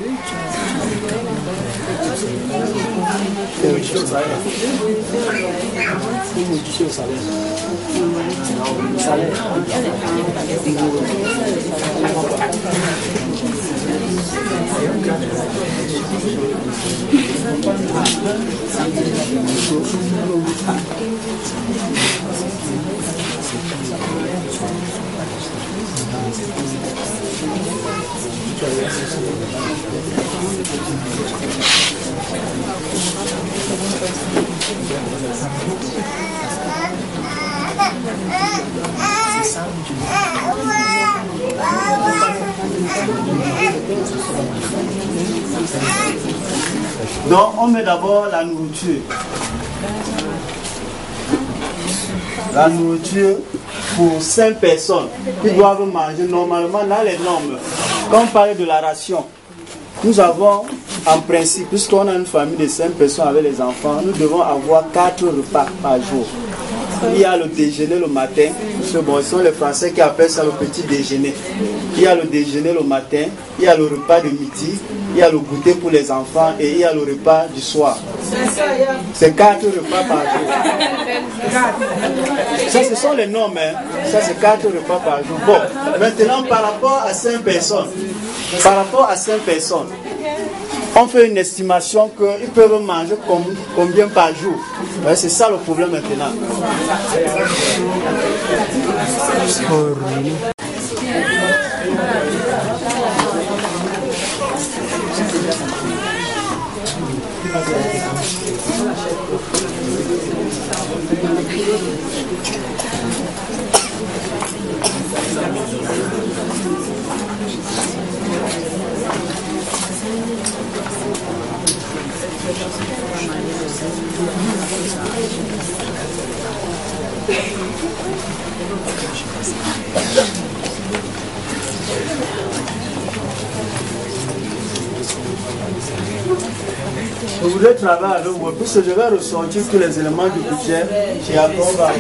donc on met d'abord la nourriture. la nourriture pour 5 personnes qui doivent manger normalement dans les normes. Quand on parle de la ration, nous avons en principe, puisqu'on a une famille de 5 personnes avec les enfants, nous devons avoir 4 repas par jour. Il y a le déjeuner le matin, ce sont les Français qui appellent ça le petit déjeuner. Il y a le déjeuner le matin, il y a le repas de midi, il y a le goûter pour les enfants et il y a le repas du soir. C'est 4 repas par jour. Ça, ce sont les normes. Ça, c'est 4 repas par jour. Bon, maintenant, par rapport à 5 personnes, on fait une estimation qu'ils peuvent manger combien par jour. C'est ça le problème maintenant. Je voudrais travailler avec vous, puisque je vais ressortir tous les éléments du budget chez Akomba.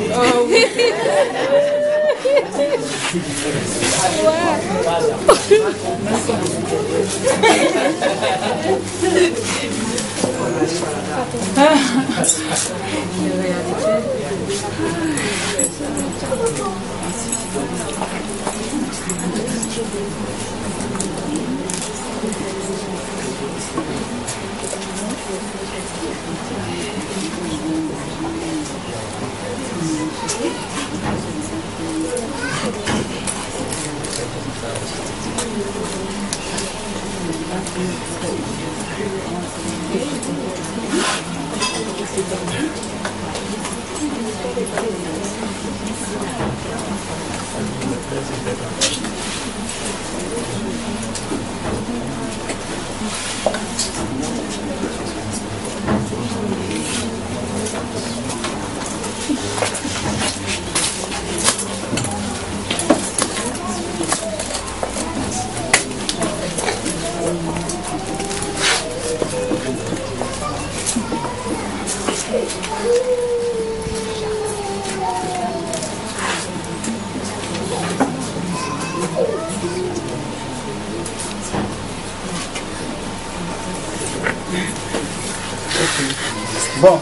Bon,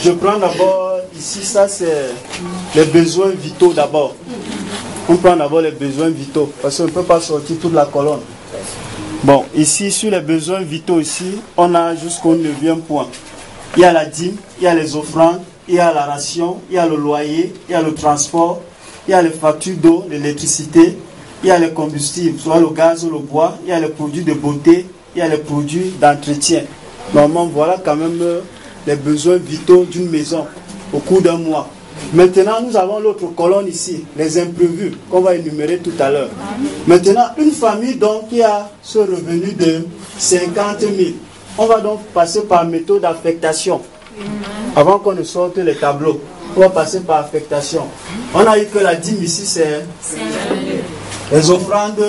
je prends d'abord ici, ça c'est les besoins vitaux d'abord. On prend d'abord les besoins vitaux, parce qu'on ne peut pas sortir toute la colonne. Bon, ici, sur les besoins vitaux, ici, on a jusqu'au 9e point. Il y a la dîme, il y a les offrandes, il y a la ration, il y a le loyer, il y a le transport, il y a les factures d'eau, l'électricité, il y a les combustibles, soit le gaz ou le bois, il y a les produits de beauté, il y a les produits d'entretien. Normalement, voilà quand même les besoins vitaux d'une maison au cours d'un mois. Maintenant, nous avons l'autre colonne ici, les imprévus, qu'on va énumérer tout à l'heure. Maintenant, une famille donc qui a ce revenu de 50 000, on va donc passer par méthode d'affectation. Avant qu'on ne sorte les tableaux, on va passer par affectation. On a eu que la dîme ici, c'est les offrandes.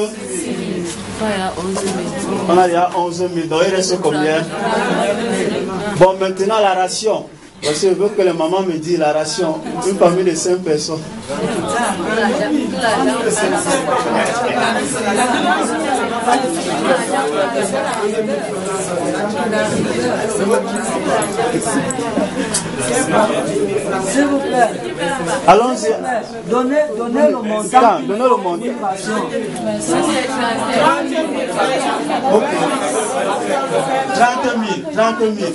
On a déjà 11 000, donc il reste combien? Bon, maintenant la ration. Parce que je veux que les mamans me disent la ration, une famille de 5 personnes. S'il vous plaît. Allons-y. Donnez le montant. Donnez le montant. Ok. 30 000.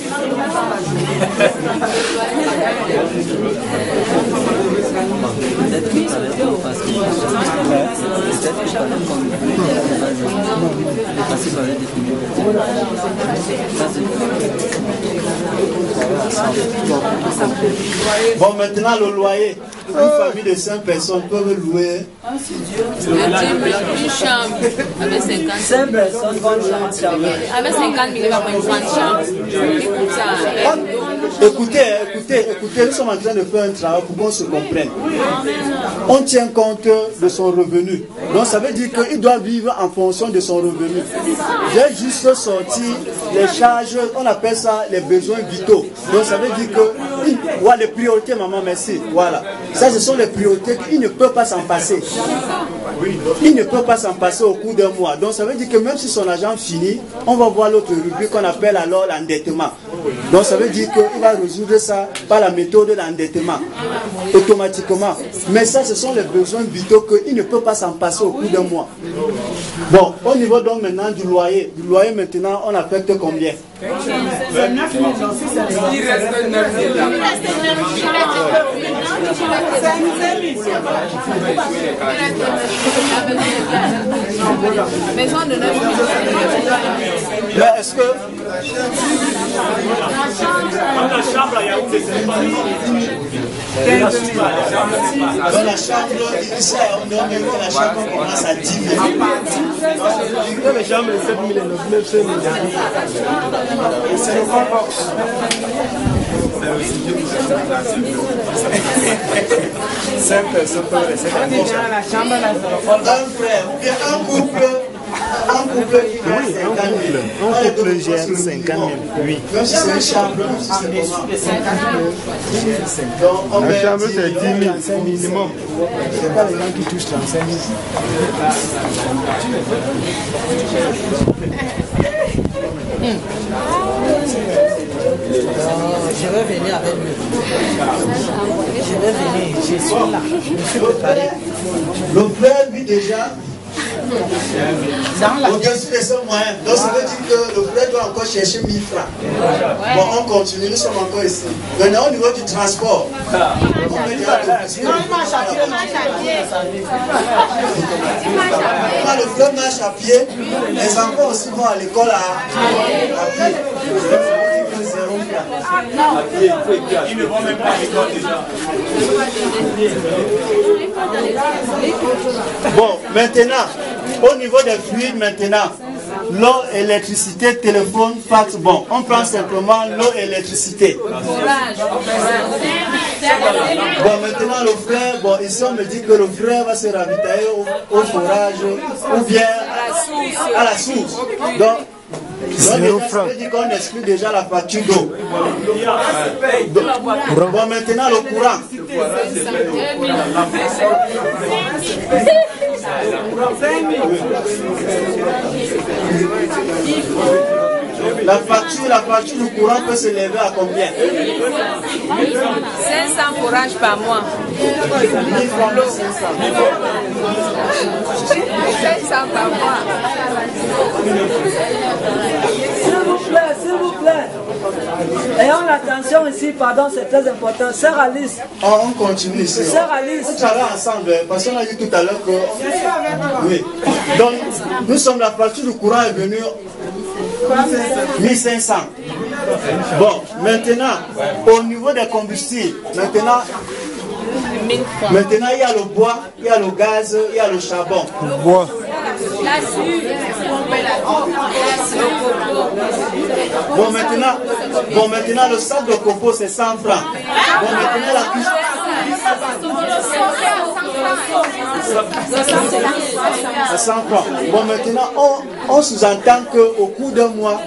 Bon, maintenant le loyer. une famille de 5 personnes peuvent louer Une chambre avec 50 5 personnes vont chambre. avec 50 000, il va prendre une grande chambre. Écoute ça. Écoutez, nous sommes en train de faire un travail pour qu'on se comprenne. On tient compte de son revenu. Donc ça veut dire qu'il doit vivre en fonction de son revenu. J'ai juste sorti les charges, on appelle ça les besoins vitaux. Donc ça veut dire que voilà, les priorités, maman, merci. Voilà. Ça, ce sont les priorités qu'il ne peut pas s'en passer. Il ne peut pas s'en passer au cours d'un mois. Donc ça veut dire que même si son argent finit, on va voir l'autre rubrique qu'on appelle alors l'endettement. Donc ça veut dire qu'il va résoudre ça par la méthode de l'endettement, automatiquement. Mais ça, ce sont les besoins vitaux qu'il ne peut pas s'en passer au cours d'un mois. Bon, au niveau donc maintenant du loyer maintenant, on affecte combien? C'est 9 000. Il reste 9 000. Maison de 9 000. Mais est-ce que... Dans la chambre, il y a où Dans la chambre, ici, on donne que la chambre commence à 10 000. Dans les chambres, 7 000 et 9 000. C'est le compost. 5 personnes peuvent rester Un frère, ou bien un couple qui gagne 50 000. Un couple gère 50 000. Oui. Même si c'est une chambre, même si c'est comment. La chambre, c'est 10 000 minimum. Ce n'est pas les gens qui touchent 35 000. Je vais venir avec lui. Je vais venir, je suis là. Je me suis préparé. Le frère, lui, déjà, au-dessus de ce moyen. Donc, ça veut dire que le frère doit encore chercher 1000 francs. Bon, on continue, nous sommes encore ici. Maintenant, au niveau du transport, on peut dire Il marche à pied, quand le frère marche à pied, les enfants aussi vont à l'école à pied. Ils ne vont même pas à l'école déjà. Bon, maintenant, au niveau des fluides, maintenant, l'eau, électricité, téléphone, fax, bon, on prend simplement l'eau et l'électricité. Bon, maintenant, le frère, bon, ici on me dit que le frère va se ravitailler au forage ou bien à la source. Donc, ça veut dire qu'on exclut déjà la facture d'eau. Bon, maintenant le courant. La facture du courant peut se lever à combien? 500 fourrages par mois. 1000 francs. 500 par mois. S'il vous plaît. Ayons l'attention ici, pardon, c'est très important. Sœur Alice. On continue ici. Sœur Alice. On travaille ensemble, parce qu'on a dit tout à l'heure que... Oui. Donc, nous sommes, la facture du courant est venue 1500. Bon, maintenant, au niveau des combustibles, maintenant, il y a le bois, il y a le gaz, il y a le charbon. Le bois. Bon, maintenant, le sac de copeaux, c'est 100 francs. Bon, maintenant, la cuisine... À 100 francs. Bon, maintenant, on sous-entend qu'au cours d'un mois,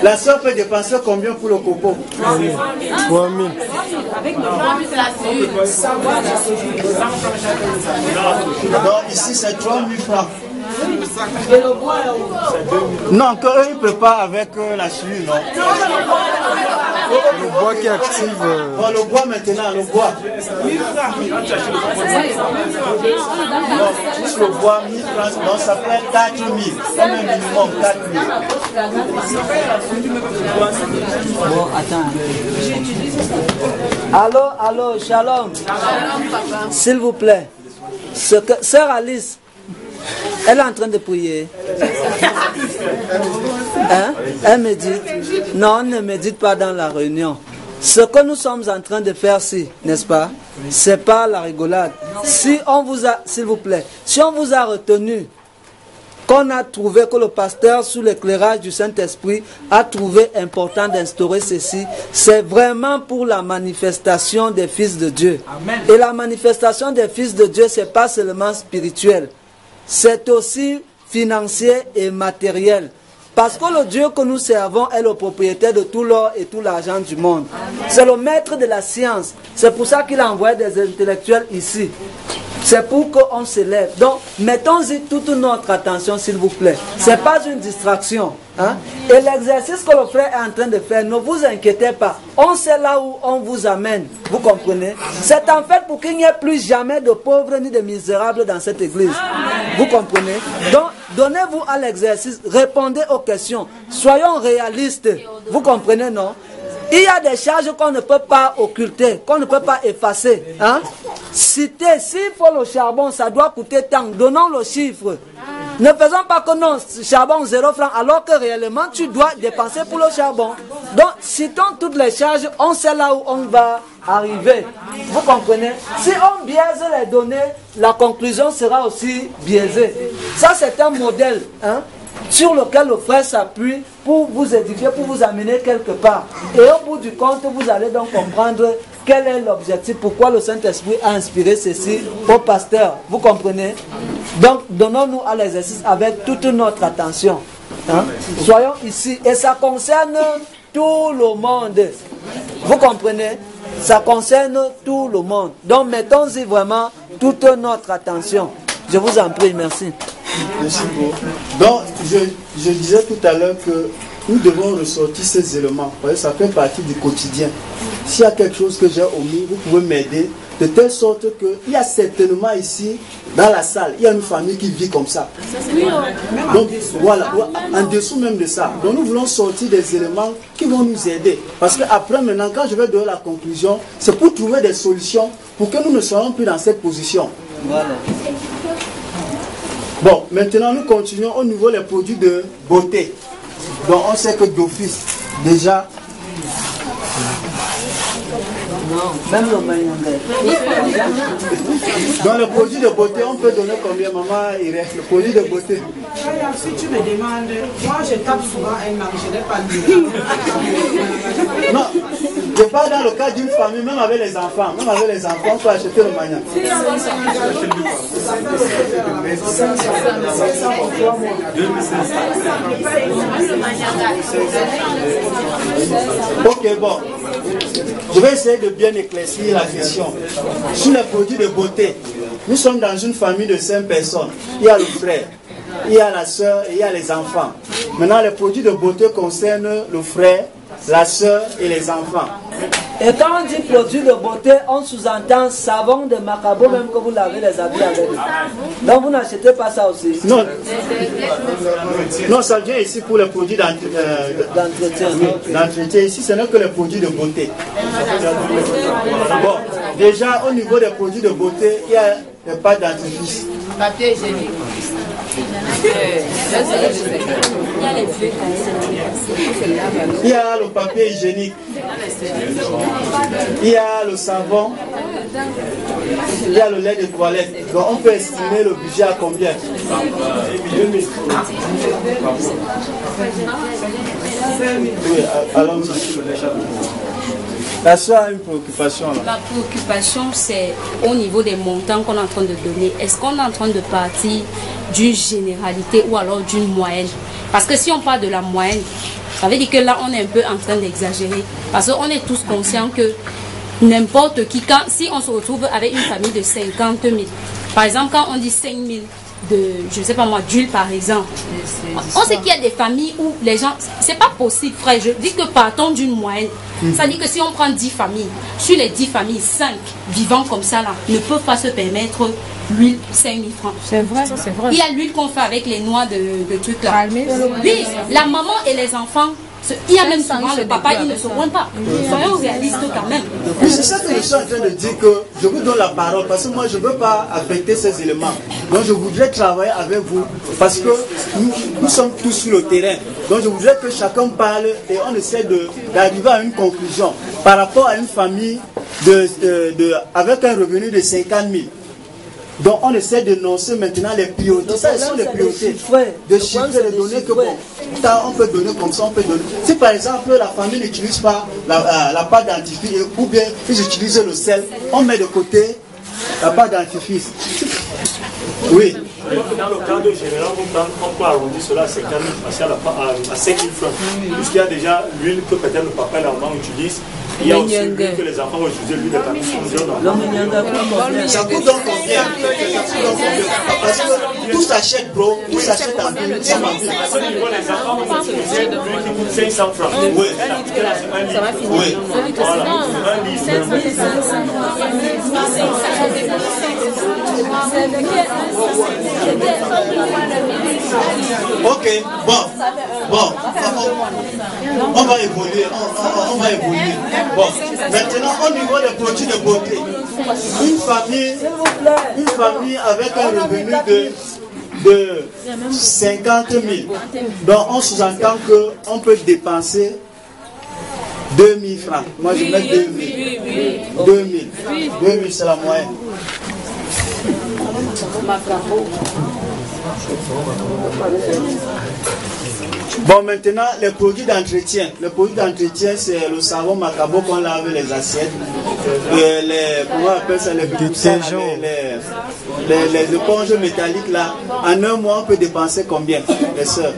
la soeur peut dépenser combien pour le copeau? 3 000. Donc, ici, c'est 3 000 francs. Non, qu'eux, ils ne peuvent pas avec la suie, non. Le bois qui active. Bon, le bois maintenant, le bois. Bon, juste le bois, 1000 francs, donc ça fait 4 000. Comme un minimum, 4 000. Bon, attends. Allô, shalom. S'il vous plaît. Sœur Alice, elle est en train de prier. Hein? Elle médite. Non, on ne médite pas dans la réunion. Ce que nous sommes en train de faire ici, n'est-ce pas? C'est pas la rigolade. Si on vous a, s'il vous plaît, si on vous a retenu, qu'on a trouvé que le pasteur, sous l'éclairage du Saint-Esprit, a trouvé important d'instaurer ceci, c'est vraiment pour la manifestation des fils de Dieu. Amen. Et la manifestation des fils de Dieu, c'est pas seulement spirituel, c'est aussi financier et matériel. Parce que le Dieu que nous servons est le propriétaire de tout l'or et tout l'argent du monde. C'est le maître de la science. C'est pour ça qu'il a envoyé des intellectuels ici. C'est pour qu'on s'élève. Donc, mettons-y toute notre attention, s'il vous plaît. Ce n'est pas une distraction. Hein? Et l'exercice que le frère est en train de faire, ne vous inquiétez pas. On sait là où on vous amène. Vous comprenez? C'est en fait pour qu'il n'y ait plus jamais de pauvres ni de misérables dans cette église. Vous comprenez? Donc, donnez-vous à l'exercice. Répondez aux questions. Soyons réalistes. Vous comprenez, non? Il y a des charges qu'on ne peut pas occulter, qu'on ne peut pas effacer. Hein? Citer, s'il faut le charbon, ça doit coûter tant. Donnons le chiffre. Ne faisons pas que non, charbon 0 francs, alors que réellement tu dois dépenser pour le charbon. Donc, citons toutes les charges, on sait là où on va arriver. Vous comprenez? Si on biaise les données, la conclusion sera aussi biaisée. Ça, c'est un modèle. Hein? Sur lequel le frère s'appuie pour vous édifier, pour vous amener quelque part. Et au bout du compte, vous allez donc comprendre quel est l'objectif, pourquoi le Saint-Esprit a inspiré ceci au pasteur. Vous comprenez? Donc, donnons-nous à l'exercice avec toute notre attention. Hein? Soyons ici. Et ça concerne tout le monde. Vous comprenez? Ça concerne tout le monde. Donc, mettons-y vraiment toute notre attention. Je vous en prie, merci. Merci beaucoup. Donc, je disais tout à l'heure que nous devons ressortir ces éléments. Ça fait partie du quotidien. S'il y a quelque chose que j'ai omis, vous pouvez m'aider. De telle sorte qu'il y a certainement ici, dans la salle, il y a une famille qui vit comme ça. Donc, voilà, en dessous même de ça. Donc, nous voulons sortir des éléments qui vont nous aider. Parce qu'après, maintenant, quand je vais donner la conclusion, c'est pour trouver des solutions pour que nous ne soyons plus dans cette position. Voilà. Bon, maintenant nous continuons au niveau des produits de beauté. Donc on sait que d'office, déjà... Non, même le mayonnaise. Dans le produit de beauté, on peut donner combien, maman Irène? Le produit de beauté. Si tu me demandes, moi je tape souvent un an, je n'ai pas lu. Non, je parle dans le cas d'une famille, même avec les enfants. Même avec les enfants, on peut acheter le magnan. Ok, bon. Je vais essayer de bien éclaircir la question. Sur les produits de beauté, nous sommes dans une famille de 5 personnes. Il y a le frère, il y a la soeur et il y a les enfants. Maintenant, les produits de beauté concernent le frère, la soeur et les enfants. Et quand on dit produit de beauté, on sous-entend savon de macabo, même que vous lavez les habits avec. Donc vous n'achetez pas ça aussi? Non. Non, ça vient ici pour les produits d'entretien. Ici, ce n'est que les produits de beauté. Bon, déjà, au niveau des produits de beauté, il y a des pâtes dentifrice. Papier hygiénique. Il y a le papier hygiénique. Il y a le savon. Il y a le lait de toilette. Donc on peut estimer le budget à combien? Oui, allons-y. La soeur a une préoccupation là. Ma préoccupation, c'est au niveau des montants qu'on est en train de donner. Est-ce qu'on est en train de partir d'une généralité ou alors d'une moyenne? Parce que si on parle de la moyenne, ça veut dire que là, on est un peu en train d'exagérer. Parce qu'on est tous conscients que n'importe qui, si on se retrouve avec une famille de 50 000, par exemple, quand on dit 5 000 de, je ne sais pas moi, d'huile par exemple, on sait qu'il y a des familles où les gens, c'est pas possible, frère. Je dis que partons d'une moyenne. Ça dit que si on prend 10 familles, sur les 10 familles, 5 vivant comme ça là, ne peuvent pas se permettre l'huile 5 000 francs. C'est vrai, c'est vrai. Il y a l'huile qu'on fait avec les noix de trucs là. Oui, la maman et les enfants Il y a même souvent le papa, il ne se rend pas. Soyons réalistes quand même. Oui, c'est ça que je suis en train de dire, que je vous donne la parole parce que moi je ne veux pas affecter ces éléments. Donc je voudrais travailler avec vous parce que nous sommes tous sur le terrain. Donc je voudrais que chacun parle et on essaie d'arriver à une conclusion par rapport à une famille avec un revenu de 50 000. Donc on essaie de noncer maintenant les priorités. Ça, ce sont les priorités. De chiffrer, de donner que bon, on peut donner comme ça, on peut donner. Si par exemple la famille n'utilise pas la pâte dentifrice ou bien ils utilisent le sel, on met de côté la pâte dentifrice. Oui. Dans le cadre général, on peut arrondir cela à 50 000, à 5 000 francs. Puisqu'il y a déjà l'huile que peut-être le papa et la maman utilisent. Il y a aussi l'huile que les enfants vont utiliser, l'huile de camion. Ça coûte donc combien? Parce que tout s'achète, bro. Tout s'achète en ville. Les enfants vont utiliser l'huile qui coûte 500 francs. Oui. Ça va finir. Oui. Ok, bon, on va évoluer, on va évoluer. Bon, maintenant au niveau des produits de beauté, une famille avec un revenu de 50 000, donc on sous-entend qu'on peut dépenser 2 000 francs. Moi je mets 2 000. 2 000, c'est la moyenne. Bon, maintenant, les produits d'entretien. Les produits d'entretien, c'est le savon Macabo qu'on lave les assiettes. Comment on appelle ça, les éponges métalliques là. En un mois, on peut dépenser combien, les sœurs?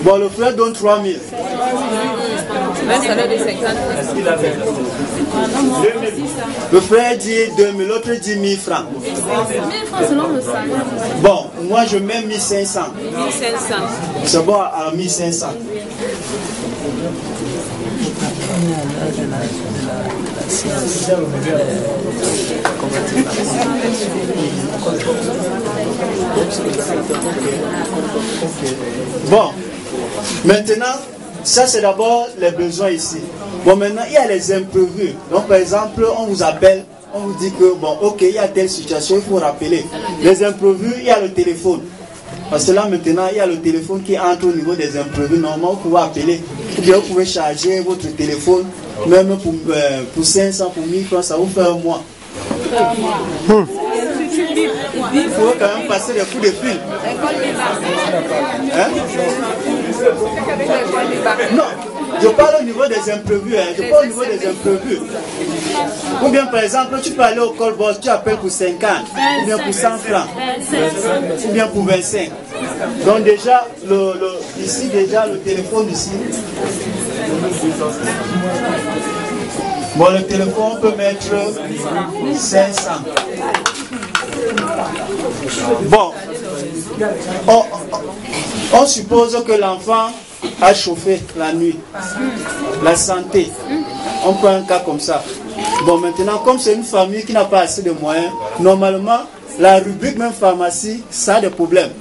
Bon, le frère donne 3 000. Un salaire de 50 000. Le frère dit 2 000, l'autre dit 1 000 francs. 1 000 francs selon le salaire. Bon, moi je mets 1 500. 1 500. C'est bon à 1 500. Bon, maintenant, ça c'est d'abord les besoins ici. Bon, maintenant, il y a les imprévus. Donc, par exemple, on vous appelle, on vous dit que, bon, ok, il y a telle situation, il faut rappeler. Les imprévus, il y a le téléphone. Parce que là, maintenant, il y a le téléphone qui entre au niveau des imprévus. Normalement, vous pouvez appeler. Ou bien, vous pouvez charger votre téléphone, même pour 500, pour 1000 francs, ça vous fait un mois. Il faut quand même passer des coups de fil. Hein? Non, je parle au niveau des imprévus. Je parle au niveau des imprévus. Ou bien par exemple, tu peux aller au call boss, tu appelles pour 50, ou bien pour 100 francs, ou bien pour 25. Donc déjà, ici déjà, le téléphone ici. Bon, le téléphone, on peut mettre 500. Bon, on suppose que l'enfant a chauffé la nuit. La santé. On prend un cas comme ça. Bon, maintenant, comme c'est une famille qui n'a pas assez de moyens, normalement, la rubrique même pharmacie, ça a des problèmes.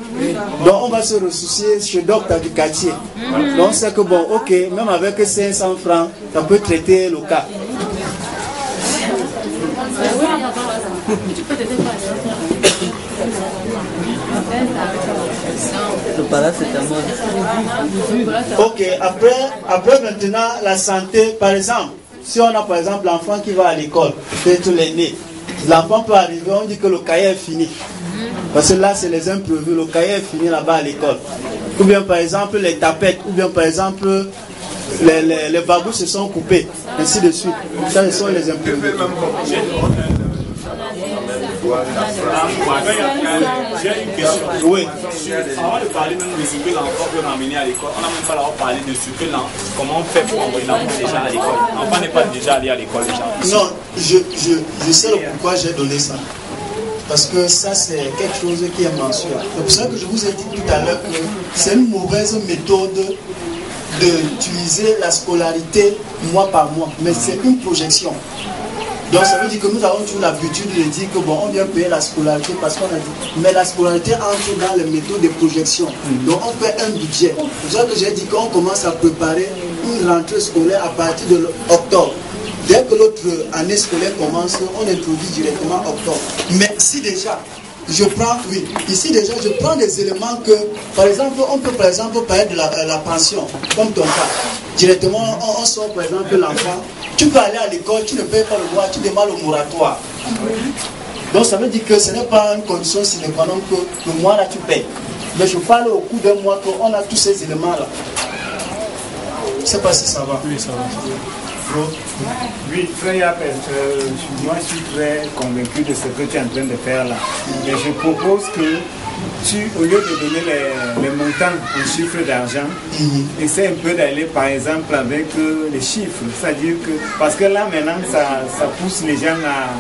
Donc, on va se ressourcer chez le docteur du quartier. Donc, c'est que bon, ok, même avec 500 francs, ça peut traiter le cas. Ok, après maintenant la santé, par exemple, si on a par exemple l'enfant qui va à l'école, peut-être l'aîné, l'enfant peut arriver, on dit que le cahier est fini. Parce que là c'est les imprévus, le cahier est fini là-bas à l'école. Ou bien par exemple les tapettes, ou bien par exemple les babous se sont coupés, ainsi de suite. Ça, ce sont les imprévus. J'ai une question. Oui. Avant de parler même de ce que l'enfant peut m'amener à l'école, on n'a même pas parlé de ce que comment on fait pour envoyer l'enfant déjà à l'école. L'enfant n'est pas déjà allé à l'école déjà. Non, je sais pourquoi j'ai donné ça. Parce que ça, c'est quelque chose qui est mensuel. C'est pour ça que je vous ai dit tout à l'heure que c'est une mauvaise méthode d'utiliser la scolarité mois par mois. Mais c'est une projection. Donc ça veut dire que nous avons toujours l'habitude de dire que bon, on vient payer la scolarité parce qu'on a dit, mais la scolarité entre dans les méthodes de projection. Donc on fait un budget. C'est ça que j'ai dit qu'on commence à préparer une rentrée scolaire à partir de octobre. Dès que l'autre année scolaire commence, on introduit directement octobre. Mais si déjà, je prends des éléments que, par exemple, on peut par exemple parler de la pension, comme ton cas. Directement, on sort par exemple l'enfant, tu peux aller à l'école, tu ne payes pas le mois, tu demandes au moratoire. Donc ça veut dire que ce n'est pas une condition sine qua non que le mois là tu payes. Mais je parle au cours d'un mois qu'on a tous ces éléments là. Je ne sais pas si ça va. Oui, ça va. Oui, frère Yapel, moi je suis très convaincu de ce que tu es en train de faire là. Mais je propose que tu, au lieu de donner les montants en chiffres d'argent, essaie un peu d'aller par exemple avec les chiffres. C'est-à-dire que, parce que là maintenant ça pousse les gens à...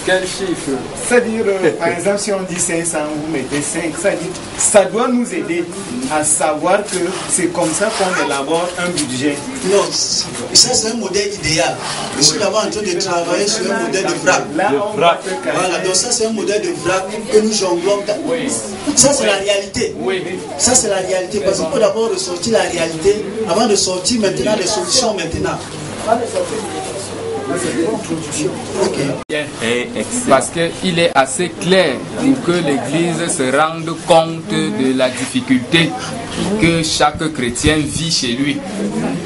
Quel chiffre? C'est-à-dire, par exemple, si on dit 500, vous mettez 5, c'est-à-dire, ça doit nous aider à savoir que c'est comme ça qu'on élabore un budget. Non, ça c'est un modèle idéal. Je suis d'abord en train de travailler sur un modèle de vrac. Voilà, donc ça c'est un modèle de vrac que nous jonglons. Ça c'est la réalité. Ça c'est la réalité, parce qu'on peut d'abord ressortir la réalité avant de sortir maintenant les solutions maintenant. Parce qu'il est assez clair pour que l'Église se rende compte de la difficulté que chaque chrétien vit chez lui.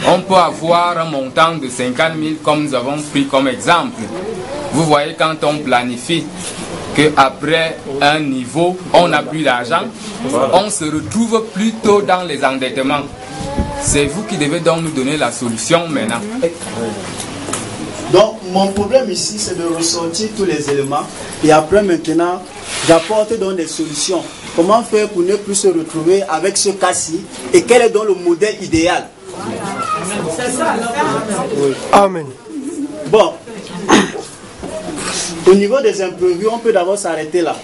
On peut avoir un montant de 50 000 comme nous avons pris comme exemple. Vous voyez, quand on planifie qu'après un niveau, on n'a plus d'argent, on se retrouve plutôt dans les endettements. C'est vous qui devez donc nous donner la solution maintenant. Donc mon problème ici c'est de ressortir tous les éléments et après maintenant j'apporte donc des solutions. Comment faire pour ne plus se retrouver avec ce cas-ci et quel est donc le modèle idéal? Amen. Bon, au niveau des imprévus, on peut d'abord s'arrêter là.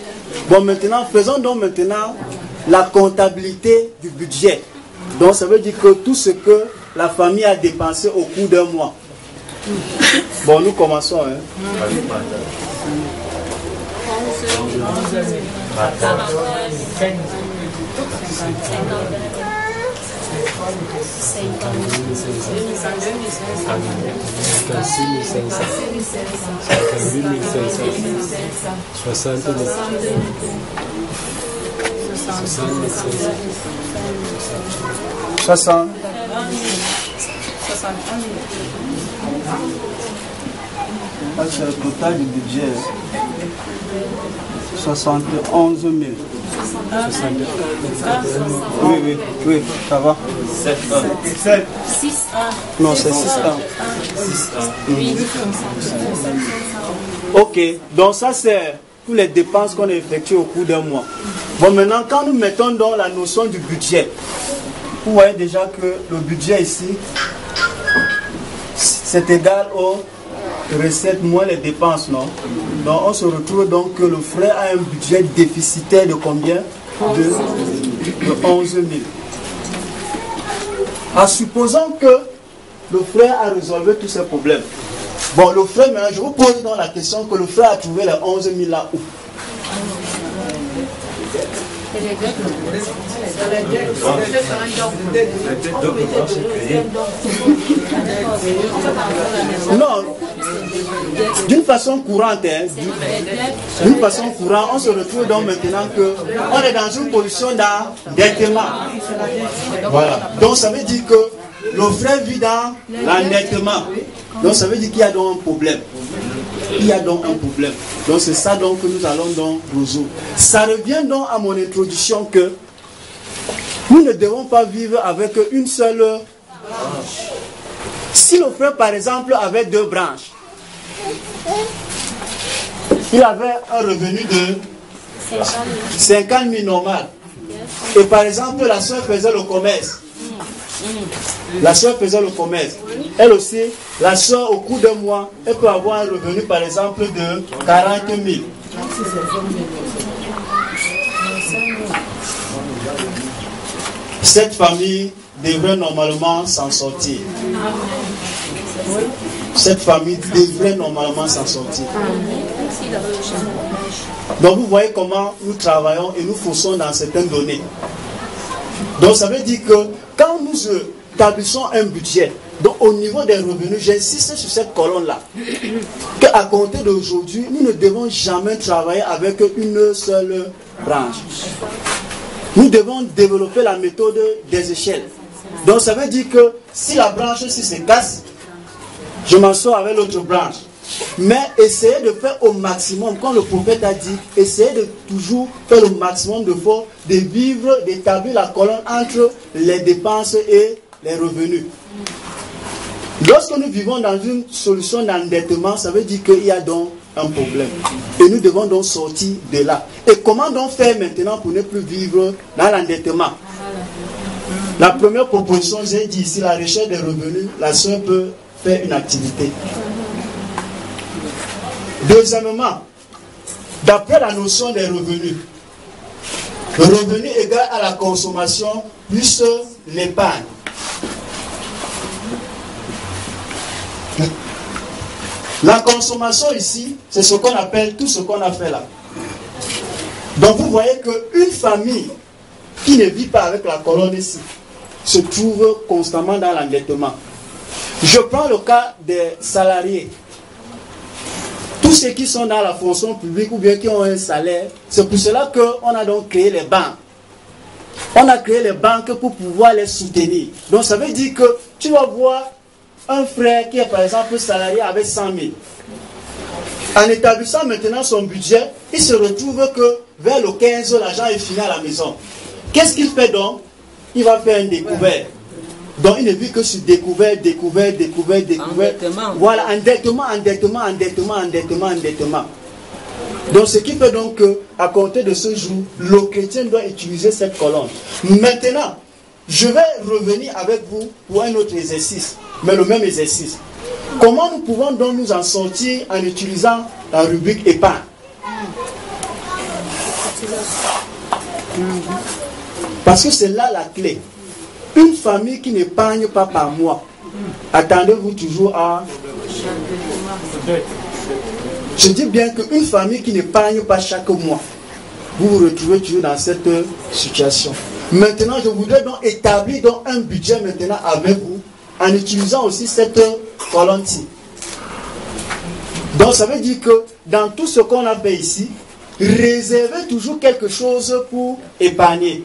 Bon, maintenant, faisons donc maintenant la comptabilité du budget. Donc ça veut dire que tout ce que la famille a dépensé au cours d'un mois. Bon, nous commençons. Hein. 60. C'est le total du budget. 71 000. Oui, ça va. 7. 6. Non, c'est 6. Ok, donc ça c'est pour les dépenses qu'on a effectuées au cours d'un mois. Bon, maintenant, quand nous mettons dans la notion du budget, vous voyez déjà que le budget ici, c'est égal aux recettes moins les dépenses, non? Donc on se retrouve donc que le frère a un budget déficitaire de combien? De 11 000. En supposant que le frère a résolu tous ses problèmes. Bon, le frère, maintenant, je vous pose donc la question que le frère a trouvé les 11 000 là où? Non, d'une façon courante, d'une façon courante, on se retrouve donc maintenant que on est dans une position d'endettement. Voilà. Donc ça veut dire que le frère vit dans l'endettement. Donc ça veut dire qu'il y a donc un problème. Il y a donc un problème. Donc c'est ça donc que nous allons donc résoudre. Ça revient donc à mon introduction que nous ne devons pas vivre avec une seule branche. Si le frère par exemple avait 2 branches, il avait un revenu de 50 000 normal. Et par exemple la soeur faisait le commerce. La soeur faisait le commerce. Elle aussi, la soeur au cours d'un mois, elle peut avoir un revenu par exemple de 40 000. Cette famille devrait normalement s'en sortir. cette famille devrait normalement s'en sortir. Donc vous voyez comment nous travaillons et nous forçons dans certaines données. Donc ça veut dire que quand nous établissons un budget, donc au niveau des revenus, j'insiste sur cette colonne-là, qu'à compter d'aujourd'hui, nous ne devons jamais travailler avec une seule branche. Nous devons développer la méthode des échelles. Donc ça veut dire que si la branche ici se casse, je m'en sors avec l'autre branche. Mais essayez de faire au maximum, comme le prophète a dit, essayez de toujours faire le maximum de force, de vivre, d'établir la colonne entre les dépenses et les revenus. Lorsque nous vivons dans une solution d'endettement, ça veut dire qu'il y a donc un problème. Et nous devons donc sortir de là. Et comment donc faire maintenant pour ne plus vivre dans l'endettement? La première proposition, j'ai dit ici, la recherche des revenus, la soeur peut faire une activité. Deuxièmement, d'après la notion des revenus, le revenu égal à la consommation plus l'épargne. La consommation ici, c'est ce qu'on appelle tout ce qu'on a fait là. Donc vous voyez qu'une famille qui ne vit pas avec la colonne ici se trouve constamment dans l'endettement. Je prends le cas des salariés. Tous ceux qui sont dans la fonction publique ou bien qui ont un salaire, c'est pour cela qu'on a donc créé les banques. On a créé les banques pour pouvoir les soutenir. Donc ça veut dire que tu vas voir un frère qui est par exemple salarié avec 100 000. En établissant maintenant son budget, il se retrouve que vers le 15, l'argent est fini à la maison. Qu'est-ce qu'il fait donc? Il va faire une découverte. Donc il ne vit que sur découverte. Voilà, endettement. Donc ce qui fait donc qu'à compter de ce jour, le chrétien doit utiliser cette colonne. Maintenant, je vais revenir avec vous pour un autre exercice, mais le même exercice. Comment nous pouvons donc nous en sortir en utilisant la rubrique épargne? Parce que c'est là la clé. Une famille qui n'épargne pas par mois, attendez-vous toujours à... Je dis bien qu'une famille qui n'épargne pas chaque mois, vous vous retrouvez toujours dans cette situation. Maintenant, je voudrais donc établir donc un budget maintenant avec vous, en utilisant aussi cette colonne-ci. Donc ça veut dire que dans tout ce qu'on a fait ici, réservez toujours quelque chose pour épargner.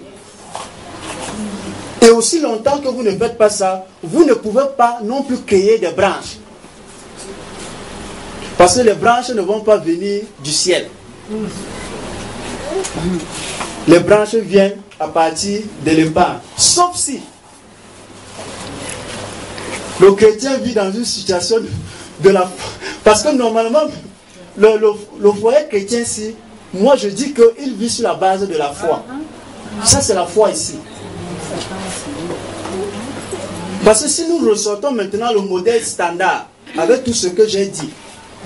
Et aussi longtemps que vous ne faites pas ça, vous ne pouvez pas non plus créer des branches. Parce que les branches ne vont pas venir du ciel. Les branches viennent à partir de l'épargne. Sauf si le chrétien vit dans une situation de la... Parce que normalement, le foyer chrétien ici, moi je dis qu'il vit sur la base de la foi. Ça c'est la foi ici. Parce que si nous ressortons maintenant le modèle standard, avec tout ce que j'ai dit,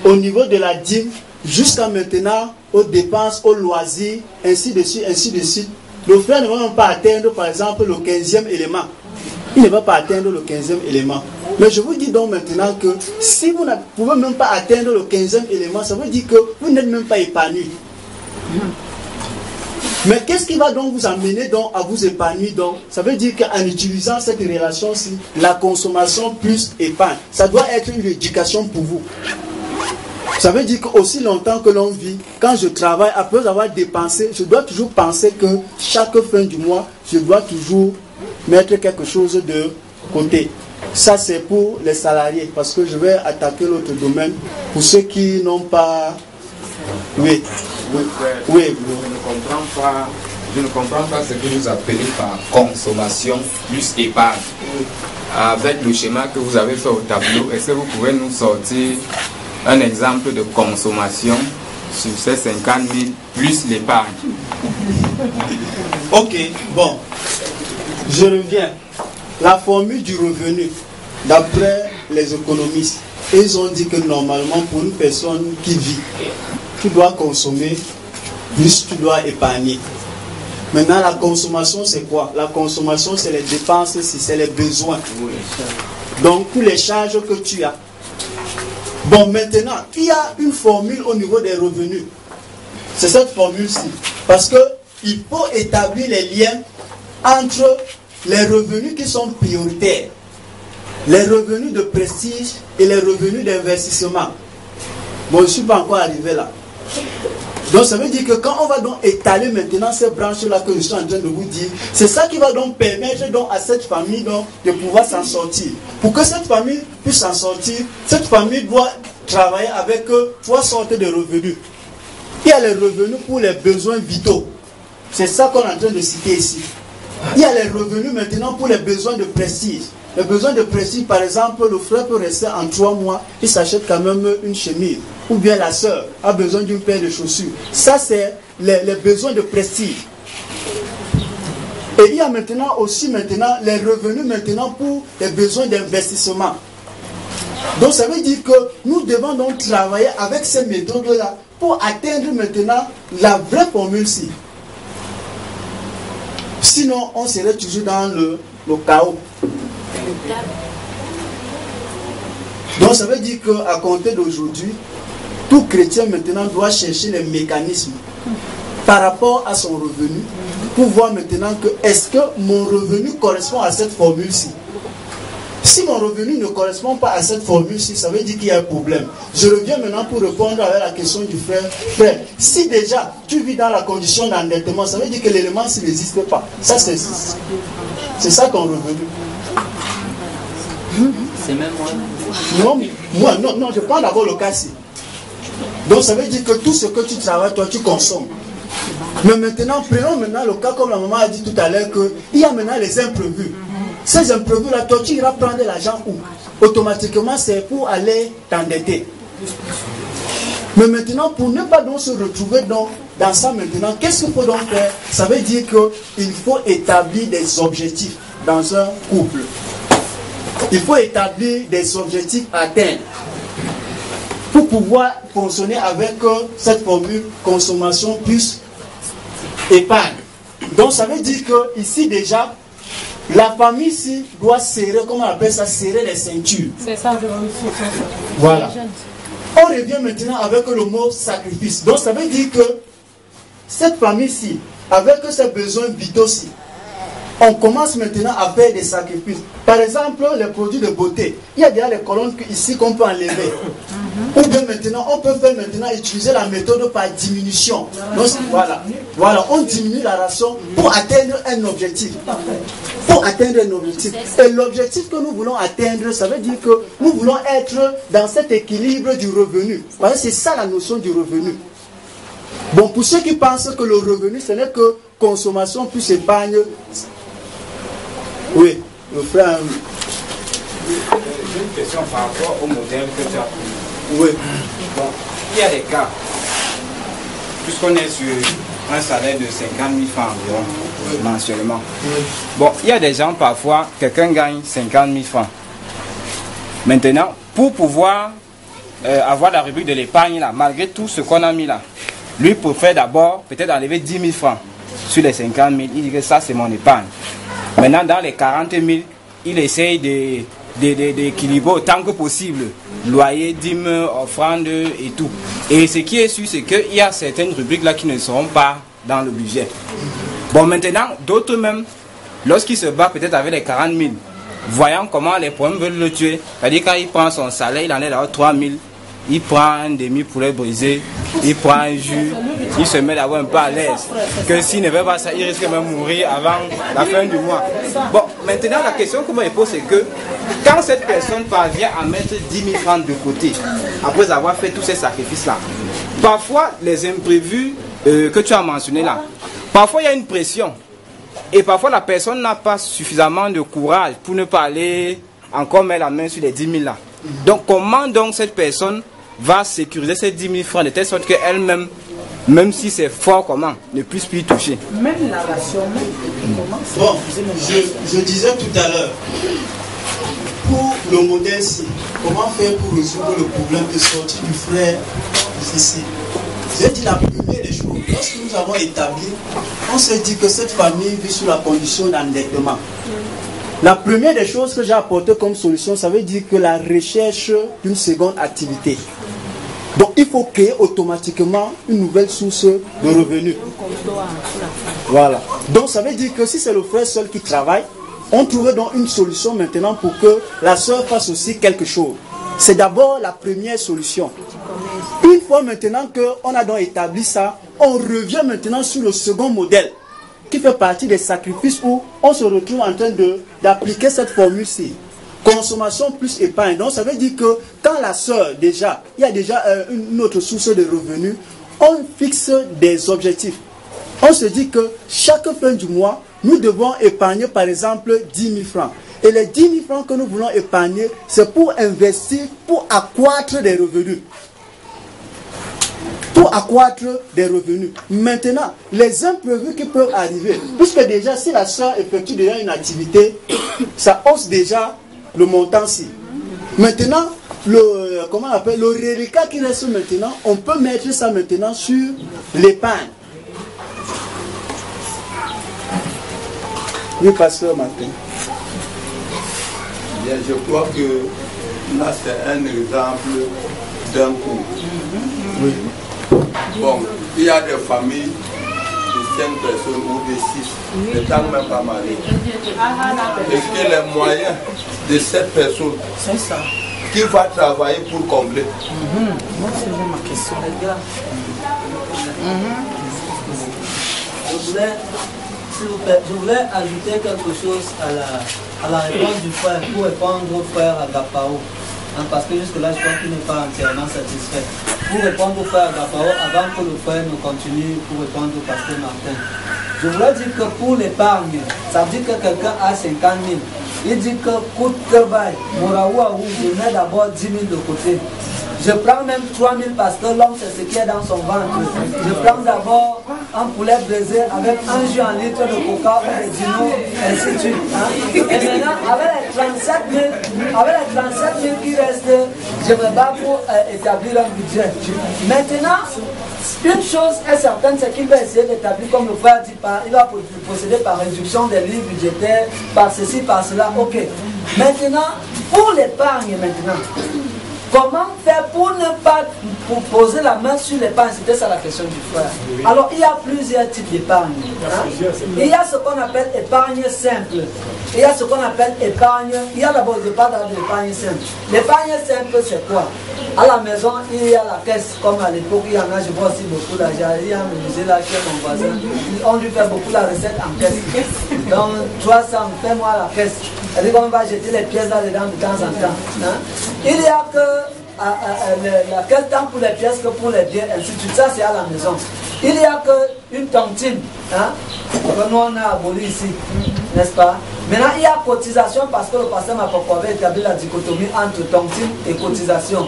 au niveau de la dîme, jusqu'à maintenant, aux dépenses, aux loisirs, ainsi de suite, le frère ne va même pas atteindre, par exemple, le 15e élément. Il ne va pas atteindre le 15e élément. Mais je vous dis donc maintenant que si vous ne pouvez même pas atteindre le 15e élément, ça veut dire que vous n'êtes même pas épanoui. Mais qu'est-ce qui va donc vous amener donc à vous épanouir donc? Ça veut dire qu'en utilisant cette relation-ci, la consommation plus épargne, ça doit être une éducation pour vous. Ça veut dire qu'aussi longtemps que l'on vit, quand je travaille, après avoir dépensé, je dois toujours penser que chaque fin du mois, je dois toujours mettre quelque chose de côté. Ça c'est pour les salariés, parce que je vais attaquer l'autre domaine. Pour ceux qui n'ont pas... Oui. Je ne comprends pas ce que vous appelez par consommation plus épargne. Avec le schéma que vous avez fait au tableau, est-ce que vous pouvez nous sortir un exemple de consommation sur ces 50 000 plus l'épargne? Ok, bon. Je reviens. La formule du revenu, d'après les économistes, ils ont dit que normalement pour une personne qui vit, tu dois consommer, plus tu dois épargner. Maintenant, la consommation, c'est quoi? La consommation, c'est les dépenses, c'est les besoins. Donc, tous les charges que tu as, Bon, maintenant, il y a une formule au niveau des revenus. C'est cette formule-ci. Parce qu'il faut établir les liens entre les revenus qui sont prioritaires, les revenus de prestige et les revenus d'investissement. Bon, je ne suis pas encore arrivé là. Donc ça veut dire que quand on va donc étaler maintenant ces branches-là que je suis en train de vous dire, c'est ça qui va donc permettre donc à cette famille donc de pouvoir s'en sortir. Pour que cette famille puisse s'en sortir, cette famille doit travailler avec 3 sortes de revenus. Il y a les revenus pour les besoins vitaux. C'est ça qu'on est en train de citer ici. Il y a les revenus maintenant pour les besoins de prestige. Les besoins de prestige, par exemple, le frère peut rester en 3 mois, il s'achète quand même une chemise. Ou bien la sœur a besoin d'une paire de chaussures. Ça, c'est les besoins de prestige. Et il y a maintenant aussi les revenus maintenant pour les besoins d'investissement. Donc ça veut dire que nous devons donc travailler avec ces méthodes-là pour atteindre maintenant la vraie formule-ci. Sinon, on serait toujours dans le chaos. Donc ça veut dire qu'à compter d'aujourd'hui, tout chrétien maintenant doit chercher les mécanismes par rapport à son revenu pour voir maintenant que est-ce que mon revenu correspond à cette formule-ci. Si mon revenu ne correspond pas à cette formule-ci, ça veut dire qu'il y a un problème. Je reviens maintenant pour répondre à la question du frère. Frère, si déjà tu vis dans la condition d'endettement, ça veut dire que l'élément ne n'existe pas. Ça, c'est ça ton revenu. C'est même moi. Non, je prends d'abord le cas-ci. Donc ça veut dire que tout ce que tu travailles, toi, tu consommes. Mais maintenant, prenons maintenant le cas comme la maman a dit tout à l'heure qu'il y a maintenant les imprévus. Ces imprévus-là, toi, tu iras prendre l'argent où? Automatiquement, c'est pour aller t'endetter. Mais maintenant, pour ne pas donc se retrouver dans ça maintenant, qu'est-ce qu'il faut donc faire? Ça veut dire qu'il faut établir des objectifs dans un couple. Il faut établir des objectifs à atteindre pour pouvoir fonctionner avec cette formule consommation plus épargne. Donc ça veut dire que ici déjà, la famille ici doit serrer, comment on appelle ça, serrer les ceintures. C'est ça. Voilà. On revient maintenant avec le mot sacrifice. Donc ça veut dire que cette famille-ci, avec ses besoins vitaux-ci, on commence maintenant à faire des sacrifices. Par exemple, les produits de beauté. Il y a déjà les colonnes ici qu'on peut enlever. Ou bien maintenant, on peut faire maintenant utiliser la méthode par diminution. Donc, voilà, on diminue la ration pour atteindre un objectif. Pour atteindre un objectif. Et l'objectif que nous voulons atteindre, ça veut dire que nous voulons être dans cet équilibre du revenu. Voilà, c'est ça la notion du revenu. Bon, pour ceux qui pensent que le revenu, ce n'est que consommation plus épargne. Oui, le frère. J'ai une question par rapport au modèle que tu as pris. Oui. Bon, il y a des cas, puisqu'on est sur un salaire de 50 000 francs environ, mensuellement. Oui. Bon, il y a des gens parfois, quelqu'un gagne 50 000 francs. Maintenant, pour pouvoir avoir la rubrique de l'épargne là, malgré tout ce qu'on a mis là, lui préfère d'abord peut-être enlever 10 000 francs sur les 50 000. Il dit que ça c'est mon épargne. Maintenant, dans les 40 000, il essaye d'équilibrer autant que possible. Loyer, dîmes, offrandes et tout. Et ce qui est sûr, c'est qu'il y a certaines rubriques là qui ne seront pas dans le budget. Bon, maintenant, d'autres même, lorsqu'il se bat peut-être avec les 40 000, voyant comment les problèmes veulent le tuer, c'est-à-dire quand il prend son salaire, il en est d'avoir 3 000, il prend un demi-poulet brisé, il prend un jus, il se met d'avoir un peu à l'aise. Que s'il ne veut pas ça, il risque même de mourir avant la fin du mois. Bon, maintenant la question que je me pose, c'est que quand cette personne parvient à mettre 10 000 francs de côté, après avoir fait tous ces sacrifices-là, parfois les imprévus que tu as mentionnés là, parfois il y a une pression. Et parfois la personne n'a pas suffisamment de courage pour ne pas aller encore mettre la main sur les 10 000 là. Donc comment donc cette personne va sécuriser ces 10 000 francs de telle sorte qu'elle-même, même si c'est fort comment, ne puisse plus y toucher. Même la ration. Bon, je disais tout à l'heure, pour le modèle-ci, comment faire pour résoudre le problème de sortie du frère ici? J'ai dit la première des choses, lorsque nous avons établi, on s'est dit que cette famille vit sous la condition d'endettement. La première des choses que j'ai apportées comme solution, ça veut dire que la recherche d'une seconde activité. Donc il faut créer automatiquement une nouvelle source de revenus. Voilà. Donc ça veut dire que si c'est le frère seul qui travaille, on trouverait donc une solution maintenant pour que la soeur fasse aussi quelque chose. C'est d'abord la première solution. Une fois maintenant qu'on a donc établi ça, on revient maintenant sur le second modèle, qui fait partie des sacrifices où on se retrouve en train d'appliquer cette formule-ci. Consommation plus épargne. Donc ça veut dire que quand la sœur, déjà, il y a déjà une autre source de revenus, on fixe des objectifs. On se dit que chaque fin du mois, nous devons épargner par exemple 10 000 francs. Et les 10 000 francs que nous voulons épargner, c'est pour investir, pour accroître des revenus. Pour accroître des revenus. Maintenant, les imprévus qui peuvent arriver, puisque déjà si la sœur effectue déjà une activité, ça hausse déjà le montant-ci. Maintenant, le reliquat qui reste maintenant, on peut mettre ça maintenant sur l'épargne. Oui, pasteur Martin. Bien, je crois que là c'est un exemple d'un coup. Oui. Bon, il y a des familles de 5 personnes ou de 6, ne sont même pas mariés. Est-ce que les moyens de cette personne qui va travailler pour combler? Moi, c'est ma question, les gars. Je voulais ajouter quelque chose à la réponse du frère pour répondre au frère Agapao. Parce que jusque-là, je crois qu'il n'est pas entièrement satisfait. Pour répondre au frère Agapao, avant que le frère ne continue pour répondre au pasteur Martin. Je voulais dire que pour l'épargne, ça veut dire que quelqu'un a 50 000. Il dit que coûte que bail, Moraouaou, je mets d'abord 10 000 de côté. Je prends même 3 000 parce que l'homme c'est ce qui est dans son ventre. Je prends d'abord un poulet braisé avec un jus en litre de coca ou des dinos, ainsi de suite. Et maintenant, avec les 37 000 qui restent, je me bats pour établir un budget. Maintenant, une chose est certaine, c'est qu'il va essayer d'établir, comme le frère dit, il va procéder par réduction des livres budgétaires, par ceci, par cela. Ok. Maintenant, pour l'épargne maintenant, comment faire pour ne pas poser la main sur l'épargne? C'était ça la question du frère. Alors, il y a plusieurs types d'épargne. Il y a ce qu'on appelle épargne simple. Il y a ce qu'on appelle épargne. Il y a d'abord l'épargne simple. L'épargne simple, c'est quoi? À la maison, il y a la caisse, comme à l'époque, il y en a, je vois aussi beaucoup d'argent. Il y a un musée là qui est mon voisin. On lui fait beaucoup la recette en caisse. Donc, 300, fais-moi la caisse. C'est-à-dire qu'on va jeter les pièces là-dedans de temps en temps. Il y a que quel temps pour les pièces que pour les biens, ainsi de suite. Ça, c'est à la maison. Il y a qu'une tontine que nous on a aboli ici, n'est-ce pas? Maintenant, il y a cotisation parce que le pasteur Mapoko avait établi la dichotomie entre tontine et cotisation.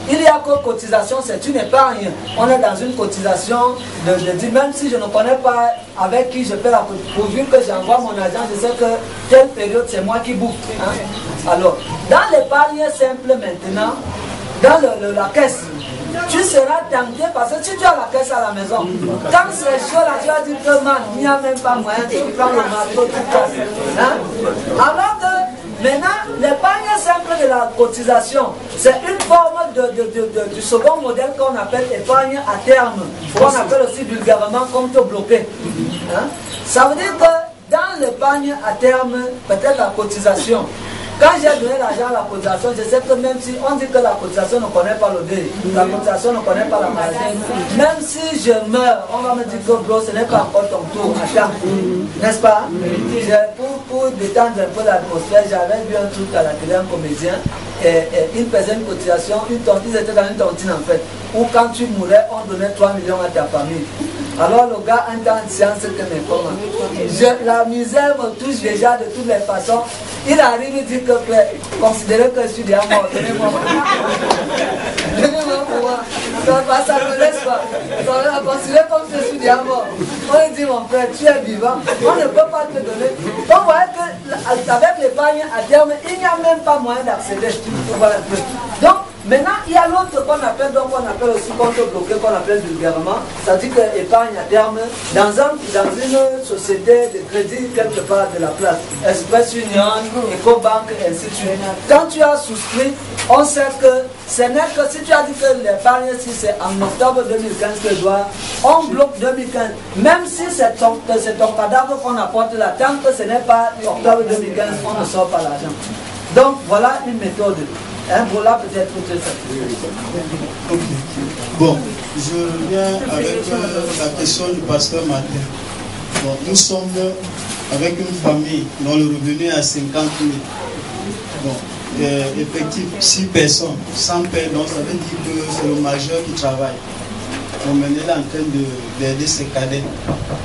Il y a que cotisation, c'est une épargne. On est dans une cotisation de dire, même si je ne connais pas avec qui je fais la cotisation, pourvu que j'envoie mon argent, je sais que telle période c'est moi qui bouffe. Alors, dans l'épargne simple maintenant, dans la caisse, tu seras tenté parce que si tu as la caisse à la maison, quand c'est chaud là, tu vas dire que man, il n'y a même pas moyen, tu prends le marteau, tu casses. Alors que maintenant, l'épargne simple de la cotisation, c'est une forme du second modèle qu'on appelle épargne à terme, qu'on appelle aussi vulgairement compte bloqué. Ça veut dire que dans l'épargne à terme, peut-être la cotisation, quand j'ai donné l'argent à la cotisation, je sais que même si on dit que la cotisation ne connaît pas le deuil, la cotisation ne connaît pas la maladie, même si je meurs, on va me dire que bro, ce n'est pas encore ton tour, attends, n'est-ce pas? Pour détendre un peu l'atmosphère, j'avais vu un truc à la télé, un comédien, et il faisait une cotisation, ils étaient dans une tontine en fait, où quand tu mourais, on donnait 3 millions à ta famille. Alors le gars entend en science que mes comment. La misère me touche déjà de toutes les façons. Il arrive et dit que considérez que je suis déjà mort. Donnez-moi. Donnez-moi pour moi. Ça ne me laisse pas. Considérez comme je suis déjà mort. On lui dit mon frère, tu es vivant. On ne peut pas te donner. Donc vous voyez qu'avec l'épargne à terme, il n'y a même pas moyen d'accéder. Donc Maintenant, il y a l'autre qu'on appelle, donc on appelle aussi compte bloqué, qu'on appelle vulgairement, c'est-à-dire que épargne à terme dans une société de crédit quelque part de la place, Express Union, Ecobank, ainsi de suite. Quand tu as souscrit, on sait que ce n'est que si tu as dit que l'épargne, si c'est en octobre 2015 que on bloque 2015. Même si c'est ton cadavre qu'on apporte là, tant que ce n'est pas octobre 2015, on ne sort pas l'argent. Donc voilà une méthode. Voilà peut-être pour te satisfaire. Bon, je viens avec la question du pasteur Martin. Bon, nous sommes avec une famille dont le revenu est à 50 000. Bon, effectivement, 6 personnes, 100 pères, donc ça veut dire que c'est le majeur qui travaille. On est là en train d'aider ses cadets.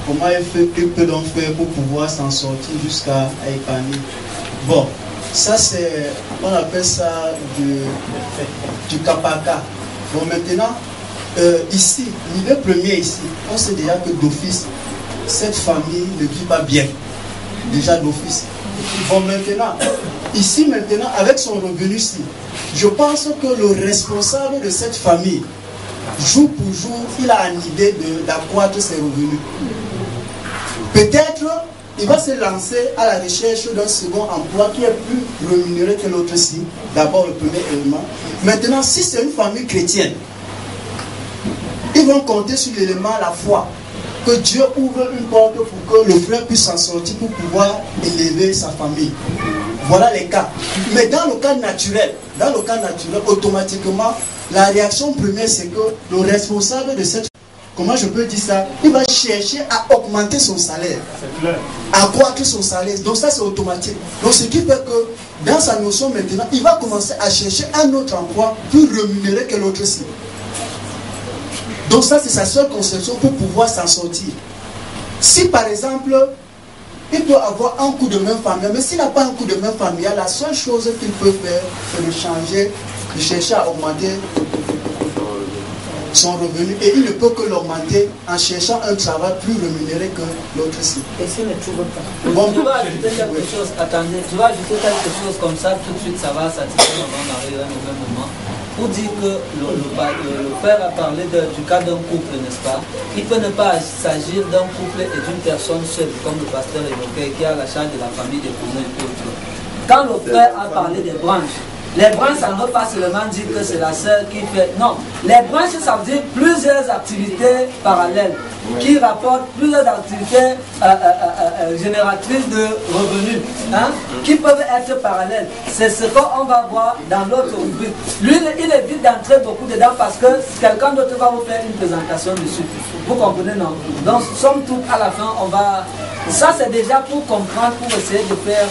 Comment il peut donc faire pour pouvoir s'en sortir jusqu'à épargner? Bon, ça c'est, on appelle ça du cas par cas. Bon, maintenant, ici, l'idée première ici, on sait déjà que d'office, cette famille ne vit pas bien. Déjà d'office. Bon, maintenant, ici maintenant, avec son revenu-ci, je pense que le responsable de cette famille, jour pour jour, il a une idée d'accroître ses revenus. Peut-être, il va se lancer à la recherche d'un second emploi qui est plus rémunéré que l'autre-ci. D'abord, le premier élément. Maintenant, si c'est une famille chrétienne, ils vont compter sur l'élément la foi. Que Dieu ouvre une porte pour que le frère puisse s'en sortir pour pouvoir élever sa famille. Voilà les cas. Mais dans le cas naturel, automatiquement, la réaction première, c'est que le responsable de cette... Comment je peux dire ça? Il va chercher à augmenter son salaire. À accroître son salaire. Donc ça, c'est automatique. Donc ce qui fait que, dans sa notion maintenant, il va commencer à chercher un autre emploi plus rémunéré que l'autre-ci. Donc ça, c'est sa seule conception pour pouvoir s'en sortir. Si par exemple, il peut avoir un coup de main familial, mais s'il n'a pas un coup de main familial, la seule chose qu'il peut faire, c'est de changer, de chercher à augmenter son revenu. Et il ne peut que l'augmenter en cherchant un travail plus rémunéré que l'autre-ci. Et s'il ne trouve pas, bon, tu vas ajouter quelque chose, attendez, tu vas ajouter quelque chose comme ça, tout de suite ça va satisfaire avant d'arriver à un nouvel moment. Pour dire que le père a parlé du cas d'un couple, n'est-ce pas? Il peut ne pas s'agir d'un couple et d'une personne seule, comme le pasteur évoquait, qui a la charge de la famille des cousins et autres. Quand le frère a parlé des branches, les branches, ça ne veut pas seulement dire que c'est la sœur qui fait... Non, les branches, ça veut dire plusieurs activités parallèles qui rapportent plusieurs activités génératrices de revenus, hein, qui peuvent être parallèles. C'est ce qu'on va voir dans l'autre rubrique. Lui, il évite d'entrer beaucoup dedans parce que quelqu'un d'autre va vous faire une présentation dessus. Vous comprenez, non? Donc, somme toute, à la fin, on va... Ça, c'est déjà pour comprendre, pour essayer de faire...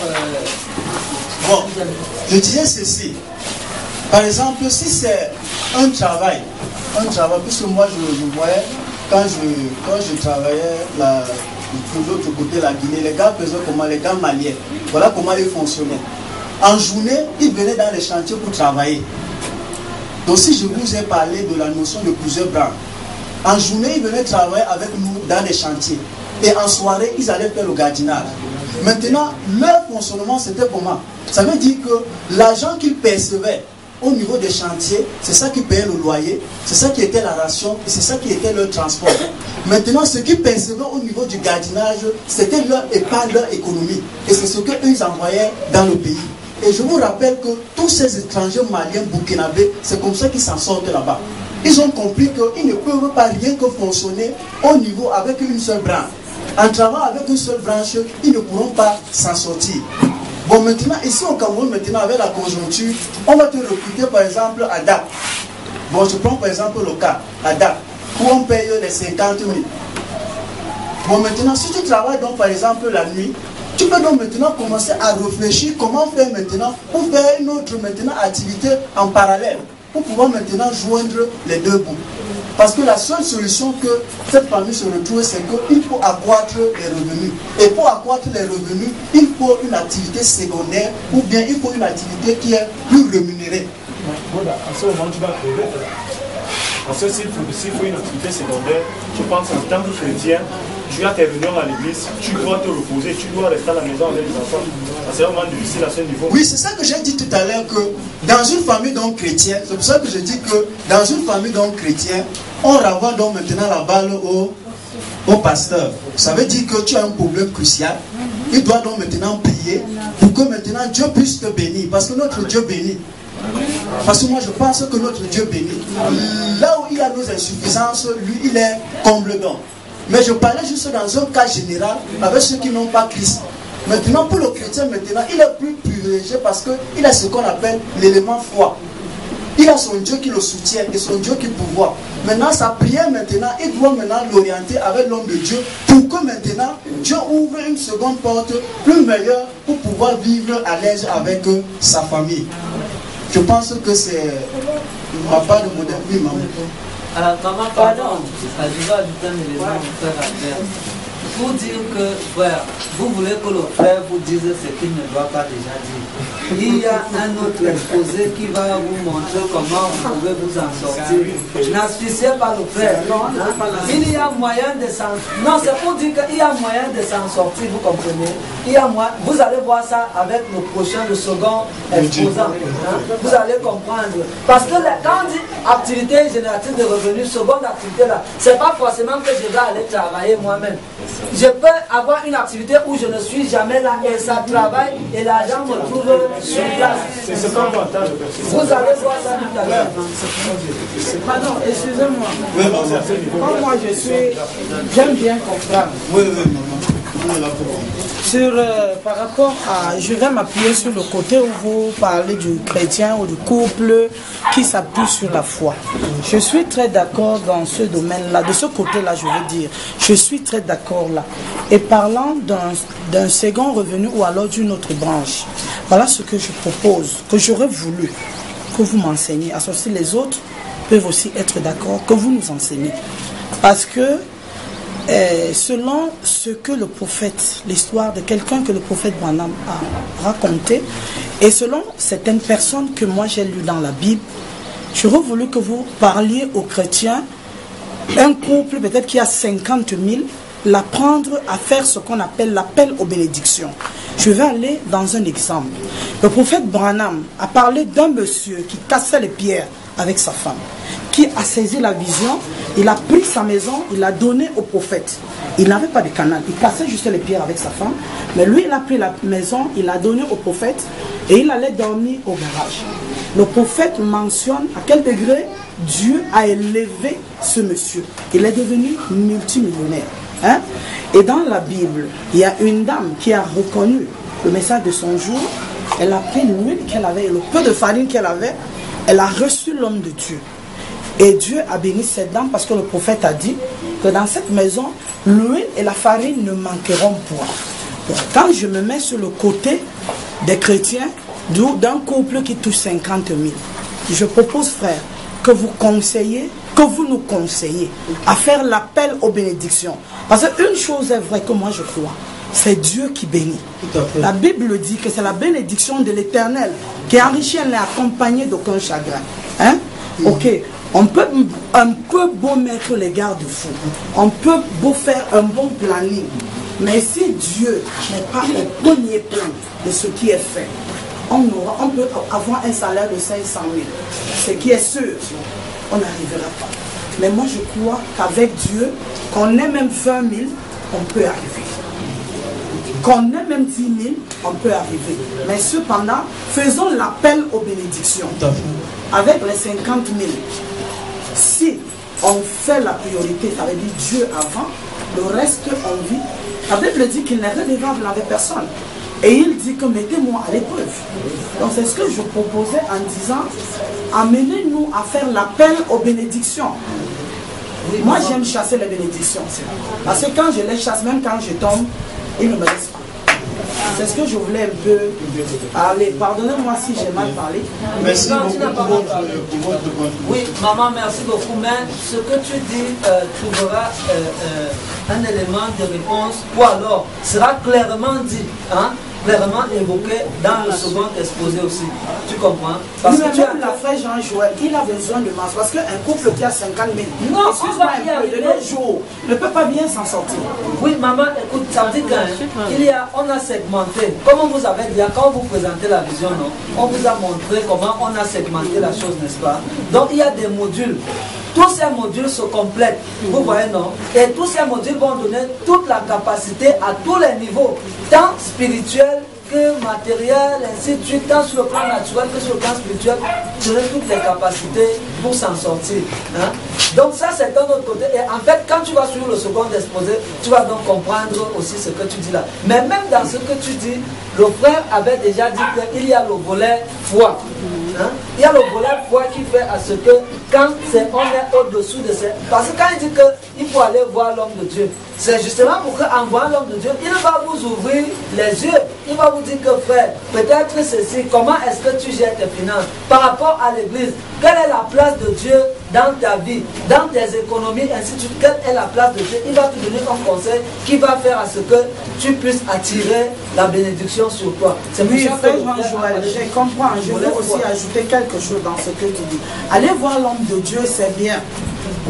Bon, je disais ceci. Par exemple, si c'est un travail, puisque moi je voyais, quand je travaillais de l'autre côté de la Guinée, les gars faisaient comment, les gars maliens, voilà comment ils fonctionnaient. En journée, ils venaient dans les chantiers pour travailler. Donc si je vous ai parlé de la notion de plusieurs branches, en journée, ils venaient travailler avec nous dans les chantiers. Et en soirée, ils allaient faire le gardiennage. Maintenant, leur fonctionnement, c'était comment? Ça veut dire que l'argent qu'ils percevaient au niveau des chantiers, c'est ça qui payait le loyer, c'est ça qui était la ration, et c'est ça qui était leur transport. Maintenant, ce qu'ils percevaient au niveau du gardiennage, c'était leur épargne, leur économie. Et c'est ce qu'ils envoyaient dans le pays. Et je vous rappelle que tous ces étrangers maliens, burkinabés, c'est comme ça qu'ils s'en sortent là-bas. Ils ont compris qu'ils ne peuvent pas rien que fonctionner au niveau avec une seule branche. En travaillant avec une seule branche, ils ne pourront pas s'en sortir. Bon, maintenant, ici au Cameroun, maintenant, avec la conjoncture, on va te recruter par exemple à DAP. Bon, je prends par exemple le cas, à DAP, où on paye les 50 000. Bon, maintenant, si tu travailles donc par exemple la nuit, tu peux donc maintenant commencer à réfléchir comment faire maintenant pour faire une autre maintenant activité en parallèle, pour pouvoir maintenant joindre les deux bouts. Parce que la seule solution que cette famille se retrouve, c'est qu'il faut accroître les revenus. Et pour accroître les revenus, il faut une activité secondaire ou bien il faut une activité qui est plus rémunérée. Voilà, à ce moment, tu vas trouver. Parce que s'il faut une activité secondaire, je pense qu'en tant que chrétien, tu as tes réunions à l'église, tu dois te reposer, tu dois rester à la maison avec les enfants. C'est vraiment difficile à ce niveau. Oui, c'est ça que j'ai dit tout à l'heure dire que dans une famille donc chrétienne, c'est pour ça que je dis que dans une famille donc chrétienne, on renvoie donc maintenant la balle au pasteur. Ça veut dire que tu as un problème crucial. Il doit donc maintenant prier pour que maintenant Dieu puisse te bénir. Parce que notre Dieu bénit. Parce que moi je pense que notre Dieu bénit. Là où il y a nos insuffisances, lui il est comblement. Mais je parlais juste dans un cas général avec ceux qui n'ont pas Christ. Maintenant pour le chrétien, maintenant il est plus privilégié parce qu'il a ce qu'on appelle l'élément foi. Il a son Dieu qui le soutient et son Dieu qui pourvoit. Maintenant sa prière maintenant, il doit maintenant l'orienter avec l'homme de Dieu pour que maintenant Dieu ouvre une seconde porte plus meilleure pour pouvoir vivre à l'aise avec sa famille. Je pense que c'est ma part de modèle. Oui, maman. Alors, maman, pardon, je vais ajouter un élément, frère Albert. Pour dire que, frère, vous voulez que le frère vous dise ce qu'il ne doit pas déjà dire. Il y a un autre exposé qui va vous montrer comment vous pouvez vous en sortir. N'asphyxiez pas le frère. Il y a moyen de s'en sortir. Non, c'est pour dire qu'il y a moyen de s'en sortir, vous comprenez. Il y a moyen. Vous allez voir ça avec le prochain, le second exposant. Vous allez comprendre. Parce que quand on dit activité génératrice de revenus, seconde activité là, c'est pas forcément que je vais aller travailler moi-même. Je peux avoir une activité où je ne suis jamais là et ça travaille et l'argent me trouve sur place. C'est ce qu'on va entendre. Vous allez voir ça tout à l'heure. Pardon, excusez-moi. Comme moi je suis, j'aime bien comprendre. Oui, maman. Par rapport à, je vais m'appuyer sur le côté où vous parlez du chrétien ou du couple qui s'appuie sur la foi. Je suis très d'accord dans ce domaine-là, de ce côté-là, je veux dire. Je suis très d'accord là. Et parlant d'un second revenu ou alors d'une autre branche, voilà ce que je propose, que j'aurais voulu que vous m'enseigniez. Associer les autres peuvent aussi être d'accord, que vous nous enseignez. Parce que selon ce que le prophète, l'histoire de quelqu'un que le prophète Branham a raconté, et selon certaines personnes que moi j'ai lues dans la Bible, j'aurais voulu que vous parliez aux chrétiens, un couple peut-être qui a 50 000, l'apprendre à faire ce qu'on appelle l'appel aux bénédictions. Je vais aller dans un exemple. Le prophète Branham a parlé d'un monsieur qui cassait les pierres avec sa femme, qui a saisi la vision, il a pris sa maison, il l'a donné au prophète. Il n'avait pas de canal, il cassait juste les pierres avec sa femme, mais lui il a pris la maison, il l'a donné au prophète et il allait dormir au garage. Le prophète mentionne à quel degré Dieu a élevé ce monsieur. Il est devenu multimillionnaire. Hein? Et dans la Bible, il y a une dame qui a reconnu le message de son jour. Elle a pris l'huile qu'elle avait, le peu de farine qu'elle avait, elle a reçu l'homme de Dieu. Et Dieu a béni cette dame parce que le prophète a dit que dans cette maison, l'huile et la farine ne manqueront point. Donc, quand je me mets sur le côté des chrétiens, d'un couple qui touche 50 000, je propose, frère, que vous conseillez, que vous nous conseillez à faire l'appel aux bénédictions. Parce qu'une chose est vraie que moi je crois, c'est Dieu qui bénit. La Bible dit que c'est la bénédiction de l'Éternel qui enrichit et n'est accompagnée d'aucun chagrin. Hein? Ok, on peut un peu beau mettre les garde-fous, on peut beau faire un bon planning, mais si Dieu n'est pas au premier plan de ce qui est fait, on peut avoir un salaire de 500 000, ce qui est sûr, on n'arrivera pas. Mais moi je crois qu'avec Dieu, qu'on ait même 20 000, on peut arriver. Qu'on ait même 10 000, on peut arriver. Mais cependant, faisons l'appel aux bénédictions. Avec les 50 000, si on fait la priorité, ça veut dire Dieu avant, le reste on vit. La Bible dit qu'il n'est redevable avec personne. Et il dit que mettez-moi à l'épreuve. Donc c'est ce que je proposais en disant, amenez-nous à faire l'appel aux bénédictions. Moi j'aime chasser les bénédictions. Parce que quand je les chasse, même quand je tombe, ils ne me laissent pas. C'est ce que je voulais un peu parler. Pardonnez-moi si j'ai mal parlé. Merci beaucoup pour votre Oui, maman, merci beaucoup. Mais ce que tu dis trouvera un élément de réponse ou alors sera clairement dit. Hein? clairement évoqué dans le second exposé aussi. Tu comprends? Parce que tu as la frère Jean-Joël, il a besoin de masse. Parce qu'un couple qui a 50 000, non, excuse-moi un peu, de nos jours, ne peut pas bien s'en sortir. Oui, maman, écoute, ça veut dire qu'on a segmenté. Comme on vous avait dit, quand vous présentez la vision, non, on vous a montré comment on a segmenté la chose, n'est-ce pas? Donc il y a des modules. Tous ces modules se complètent, vous voyez, non? Et tous ces modules vont donner toute la capacité à tous les niveaux, tant spirituel que matériel, ainsi de suite, tant sur le plan naturel que sur le plan spirituel, donner toutes les capacités pour s'en sortir. Hein? Donc ça, c'est d'un autre côté. Et en fait, quand tu vas suivre le second exposé, tu vas donc comprendre aussi ce que tu dis là. Mais même dans ce que tu dis, le frère avait déjà dit qu'il y a le volet foi. Hein? Il y a le volet foi qui fait à ce que quand on est au-dessous de ces... Parce que quand il dit qu'il faut aller voir l'homme de Dieu, c'est justement pour qu'en voyant l'homme de Dieu, il va vous ouvrir les yeux. Il va vous dire que frère, peut-être ceci, comment est-ce que tu gères tes finances par rapport à l'église? Quelle est la place de Dieu dans ta vie, dans tes économies, ainsi de suite? Quelle est la place de Dieu? Il va te donner un conseil qui va faire à ce que tu puisses attirer la bénédiction sur toi. C'est oui, frère Jean-Joël, je comprends. Je veux aussi ajouter quelque chose dans ce que tu dis. Aller voir l'homme de Dieu, c'est bien.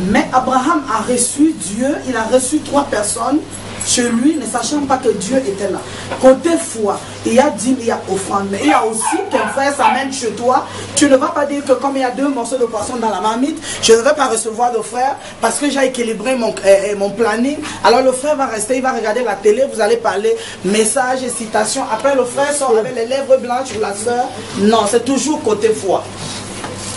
Mais Abraham a reçu Dieu, il a reçu 3 personnes chez lui, ne sachant pas que Dieu était là. Côté foi, il y a dîme, il y a offrande, mais il y a aussi qu'un frère s'amène chez toi. Tu ne vas pas dire que comme il y a 2 morceaux de poisson dans la marmite, je ne vais pas recevoir le frère parce que j'ai équilibré mon planning. Alors le frère va rester, il va regarder la télé, vous allez parler messages et citations. Après le frère sort avec les lèvres blanches ou la soeur. Non, c'est toujours côté foi.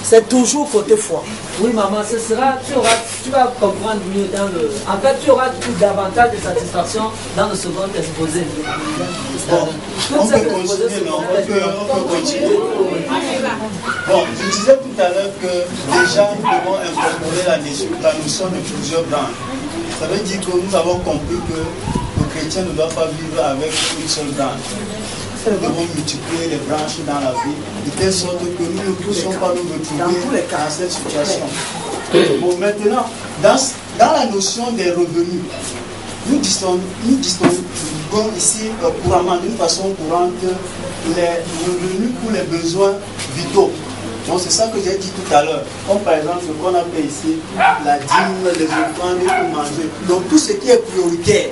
C'est toujours côté foi. Oui, maman, ce sera, tu vas comprendre mieux dans le... En fait, tu auras davantage de satisfaction dans le second exposé. Bon, on peut continuer, non? On peut continuer. Bon, je disais tout à l'heure que déjà nous devons incorporer la notion de plusieurs branches. Ça veut dire que nous avons compris que le chrétien ne doit pas vivre avec une seule branche. Nous devons multiplier les branches dans la vie, de telle sorte que nous ne puissions pas nous retrouver dans cette situation. Bon, maintenant, dans la notion des revenus, nous distinguons ici couramment, d'une façon courante, les revenus pour les besoins vitaux. Donc c'est ça que j'ai dit tout à l'heure. Comme par exemple ce qu'on appelle ici la dîme, les offrandes pour manger. Donc tout ce qui est prioritaire.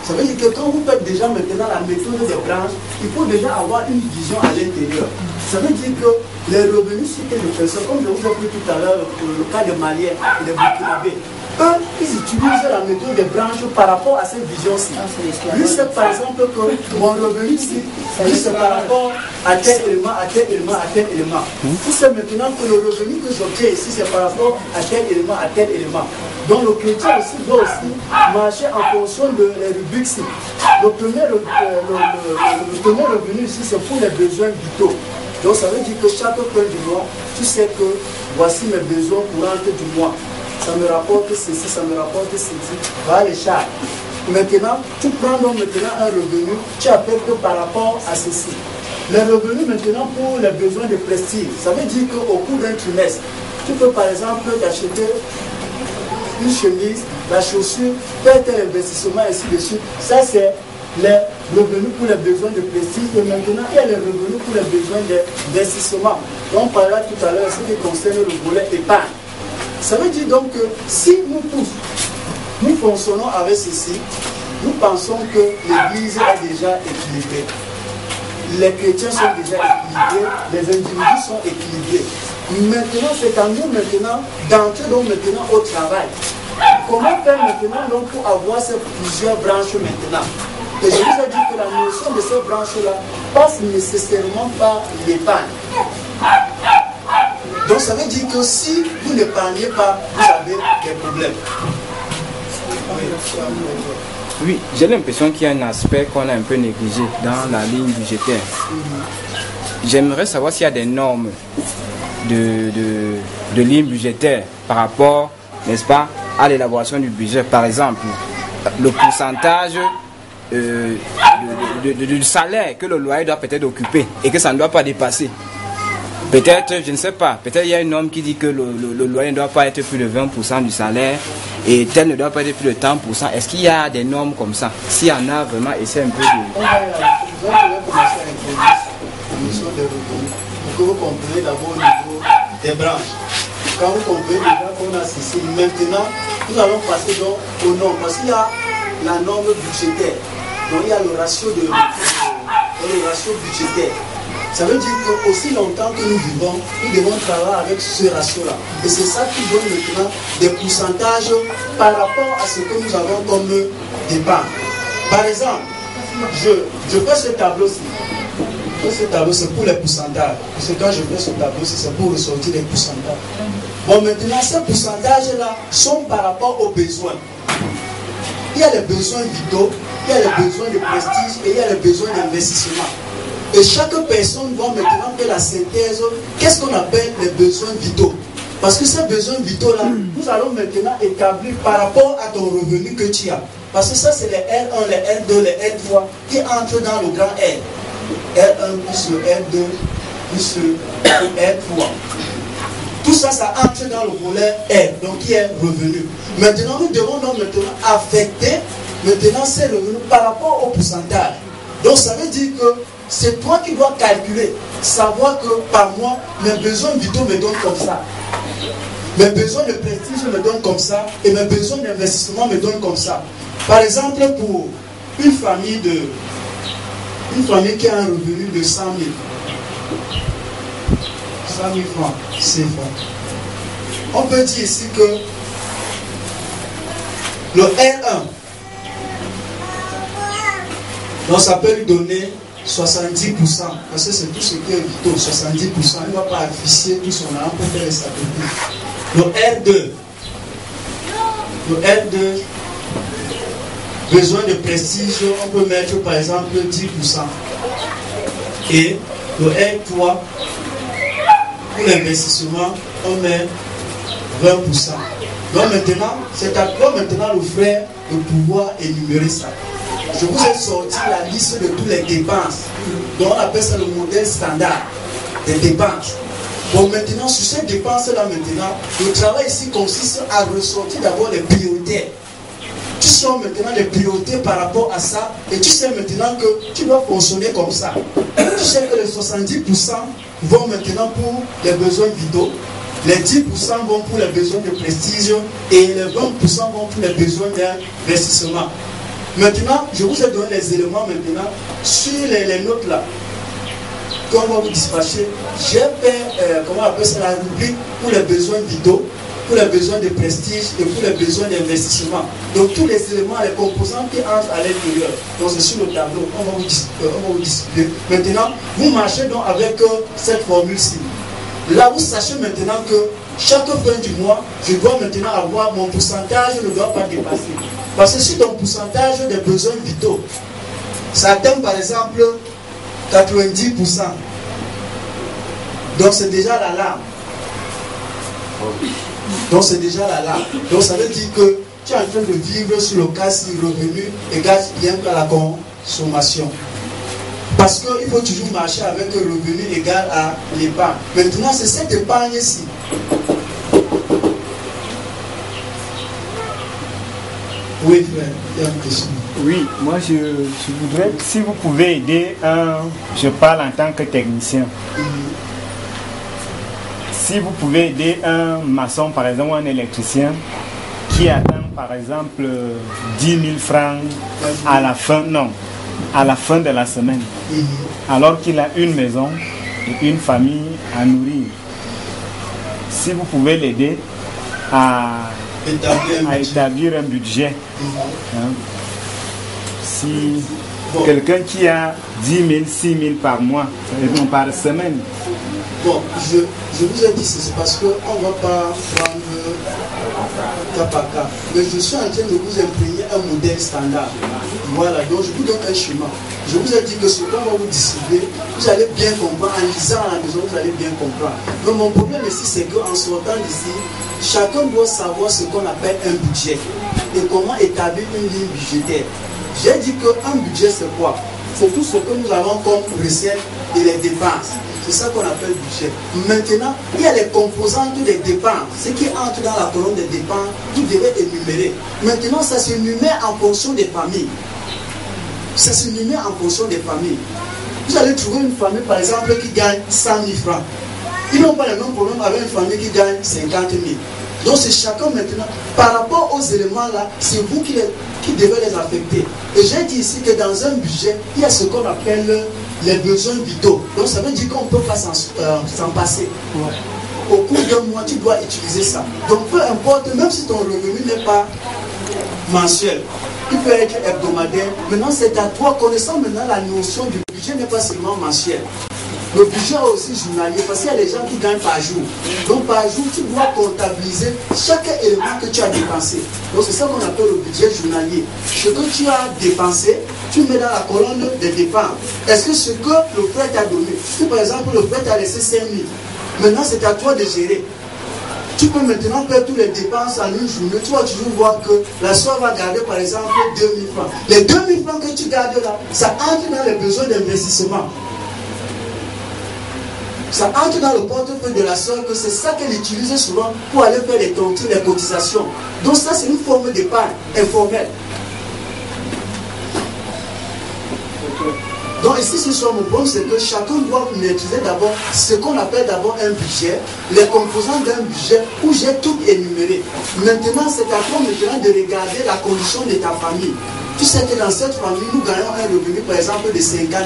Ça veut dire que quand vous faites déjà maintenant la méthode des branches, il faut déjà avoir une vision à l'intérieur. Ça veut dire que les revenus cités de personnes, comme je vous ai dit tout à l'heure, le cas des Maliens et des Burkinabés, eux, ils utilisent la méthode des branches par rapport à cette vision-ci. Lui, c'est par exemple que mon revenu ici, c'est par rapport à tel élément, à tel élément, à tel élément. Vous savez maintenant que le revenu que j'obtiens ici, c'est par rapport à tel élément, à tel élément. Donc le chrétien aussi doit aussi marcher en fonction de les rubriques. Le premier revenu ici, c'est pour les besoins vitaux. Donc ça veut dire que chaque fin du mois, tu sais que voici mes besoins courants du mois. Ça me rapporte ceci, ça me rapporte ceci. Voilà les charges. Maintenant, tu prends donc maintenant un revenu, tu affectes par rapport à ceci. Les revenus maintenant pour les besoins de prestige. Ça veut dire qu'au cours d'un trimestre, tu peux par exemple t'acheter une chemise, la chaussure, faire tel investissement, ainsi de suite. Ça, c'est les revenus pour les besoins de prestige. Et maintenant, il y a les revenus pour les besoins d'investissement. On parlera tout à l'heure ce qui concerne le volet épargne. Ça veut dire donc que si nous tous, nous fonctionnons avec ceci, nous pensons que l'Église est déjà équilibrée. Les chrétiens sont déjà équilibrés, les individus sont équilibrés. Maintenant, c'est à nous maintenant d'entrer donc maintenant au travail. Comment faire maintenant donc pour avoir ces plusieurs branches maintenant? Et je vous ai dit que la notion de ces branches-là passe nécessairement par l'épargne. Donc ça veut dire que si vous n'épargnez pas, vous avez des problèmes. Oui, j'ai l'impression qu'il y a un aspect qu'on a un peu négligé dans la ligne budgétaire. J'aimerais savoir s'il y a des normes de ligne budgétaire par rapport, n'est-ce pas, à l'élaboration du budget. Par exemple, le pourcentage du salaire que le loyer doit peut-être occuper et que ça ne doit pas dépasser. Peut-être, je ne sais pas, peut-être il y a une norme qui dit que le loyer ne doit pas être plus de 20% du salaire et tel ne doit pas être plus de 30%. Est-ce qu'il y a des normes comme ça? S'il y en a vraiment, essaie un peu de... je vais commencer à introduire la notion des revenus pour que vous compreniez d'abord au niveau des branches. Quand vous comprenez déjà qu'on a ceci, maintenant nous allons passer donc au nombre parce qu'il y a la norme budgétaire. Donc il y a le ratio budgétaire. Ça veut dire qu'aussi longtemps que nous vivons, nous devons travailler avec ce ratio-là. Et c'est ça qui donne maintenant des pourcentages par rapport à ce que nous avons comme dépenses. Par exemple, je fais ce tableau-ci. Ce tableau, c'est pour les pourcentages. Parce que quand je fais ce tableau-ci, c'est pour ressortir les pourcentages. Bon, maintenant, ces pourcentages-là sont par rapport aux besoins. Il y a les besoins vitaux, il y a les besoins de prestige et il y a les besoins d'investissement. Et chaque personne va maintenant faire la synthèse, qu'est-ce qu'on appelle les besoins vitaux. Parce que ces besoins vitaux-là, nous allons maintenant établir par rapport à ton revenu que tu as. Parce que ça, c'est les R1, les R2, les R3 qui entrent dans le grand R. R1 plus le R2 plus le R3. Tout ça, ça entre dans le volet R, donc qui est revenu. Maintenant, nous devons donc maintenant affecter maintenant ces revenus par rapport au pourcentage. Donc ça veut dire que c'est toi qui dois calculer, savoir que par mois, mes besoins vitaux me donnent comme ça. Mes besoins de prestige me donnent comme ça et mes besoins d'investissement me donnent comme ça. Par exemple, pour une famille qui a un revenu de 100 000. 100 000 francs, c'est bon. On peut dire ici que le R1, donc ça peut lui donner 70%, parce que c'est tout ce qui est vitaux, 70%. Il ne va pas afficher tout son argent pour faire les statistiques. Le R2, besoin de prestige, on peut mettre par exemple 10%. Et le R3, pour l'investissement, on met 20%. Donc maintenant, c'est à toi maintenant le frère de pouvoir énumérer ça. Je vous ai sorti la liste de toutes les dépenses. Donc on appelle ça le modèle standard des dépenses. Bon, maintenant, sur ces dépenses-là, maintenant, le travail ici consiste à ressortir d'abord les priorités. Tu sais maintenant les priorités par rapport à ça, et tu sais maintenant que tu dois fonctionner comme ça. Tu sais que les 70% vont maintenant pour les besoins vitaux, les 10% vont pour les besoins de prestige et les 20% vont pour les besoins d'investissement. Maintenant, je vous ai donné les éléments maintenant sur les notes là. Quand on va vous dispatcher, j'ai fait, comment on appelle ça, la rubrique pour les besoins vitaux, pour les besoins de prestige et pour les besoins d'investissement. Donc tous les éléments, les composants qui entrent à l'intérieur. Donc c'est sur le tableau, on va vous discuter. Maintenant, vous marchez donc avec cette formule-ci. Là, vous sachez maintenant que chaque fin du mois, je dois maintenant avoir mon pourcentage, ne doit pas dépasser. Parce que si ton pourcentage des besoins vitaux, ça atteint par exemple 90%, donc c'est déjà l'alarme. Donc c'est déjà l'alarme. Donc ça veut dire que tu es en train de vivre sur le cas si revenu égale bien à la consommation. Parce qu'il faut toujours marcher avec un revenu égal à l'épargne. Maintenant, c'est cette épargne-ci. Oui, frère, il y a une question. Oui, moi je voudrais, si vous pouvez aider je parle en tant que technicien. Si vous pouvez aider un maçon, par exemple, ou un électricien, qui attend, par exemple, 10 000 francs à la fin de la semaine, alors qu'il a une maison et une famille à nourrir. Si vous pouvez l'aider à établir un budget. Hein. Si quelqu'un qui a 10 000, 6 000 par mois, non, par semaine. Bon, je vous ai dit c'est parce qu'on ne va pas prendre cas par cas. Mais je suis en train de vous imprégner un modèle standard. Voilà, donc je vous donne un chemin. Je vous ai dit que ce qu'on va vous distribuer, vous allez bien comprendre. En lisant à la maison, vous allez bien comprendre. Donc mon problème ici, c'est qu'en sortant d'ici, chacun doit savoir ce qu'on appelle un budget et comment établir une ligne budgétaire. J'ai dit qu'un budget, c'est quoi? C'est tout ce que nous avons comme recettes et les dépenses. C'est ça qu'on appelle budget. Maintenant, il y a les composantes des dépenses. Ce qui entre dans la colonne des dépenses, vous devez énumérer. Maintenant, ça s'énumère en fonction des familles. Ça se numère en fonction des familles. Vous allez trouver une famille, par exemple, qui gagne 100 000 francs. Ils n'ont pas le même problème avec une famille qui gagne 50 000. Donc c'est chacun maintenant, par rapport aux éléments là, c'est vous qui devez les affecter. Et j'ai dit ici que dans un budget, il y a ce qu'on appelle les besoins vitaux. Donc ça veut dire qu'on ne peut pas s'en passer. Au cours d'un mois, tu dois utiliser ça. Donc peu importe, même si ton revenu n'est pas mensuel, il peut être hebdomadaire. Maintenant c'est à toi, connaissant maintenant la notion du budget n'est pas seulement mensuel. Le budget est aussi journalier parce qu'il y a des gens qui gagnent par jour. Donc par jour, tu dois comptabiliser chaque élément que tu as dépensé. Donc c'est ça qu'on appelle le budget journalier. Ce que tu as dépensé, tu mets dans la colonne des dépenses. Est-ce que ce que le frère t'a donné, si par exemple le frère t'a laissé 5 000, maintenant c'est à toi de gérer. Tu peux maintenant faire toutes les dépenses en une journée. Tu vas toujours voir que la soeur va garder par exemple 2 000 francs. Les 2 000 francs que tu gardes là, ça entre dans les besoins d'investissement. Ça entre dans le portefeuille de la soeur, que c'est ça qu'elle utilise souvent pour aller faire les tontines, les cotisations. Donc ça c'est une forme d'épargne informelle. Donc ici ce soit mon point, c'est que chacun doit maîtriser d'abord ce qu'on appelle d'abord un budget, les composants d'un budget où j'ai tout énuméré. Maintenant c'est à toi maintenant de regarder la condition de ta famille. Tu sais que dans cette famille nous gagnons un revenu par exemple de 50 000.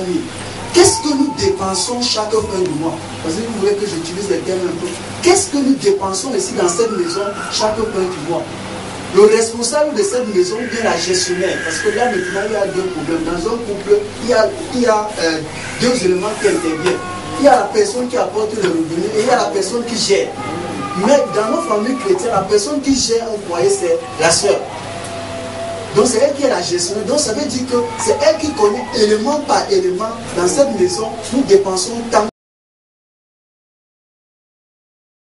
Qu'est-ce que nous dépensons chaque fin du mois? Parce que vous voulez que j'utilise les termes un peu. Qu'est-ce que nous dépensons ici dans cette maison chaque fin du mois? Le responsable de cette maison ou bien la gestionnaire, parce que là maintenant il y a deux problèmes. Dans un couple, il y a deux éléments qui interviennent. Il y a la personne qui apporte le revenu et il y a la personne qui gère. Mais dans nos familles chrétiennes, la personne qui gère un foyer, c'est la sœur. Donc c'est elle qui est la gestionnaire. Donc ça veut dire que c'est elle qui connaît élément par élément dans cette maison. Nous dépensons tant.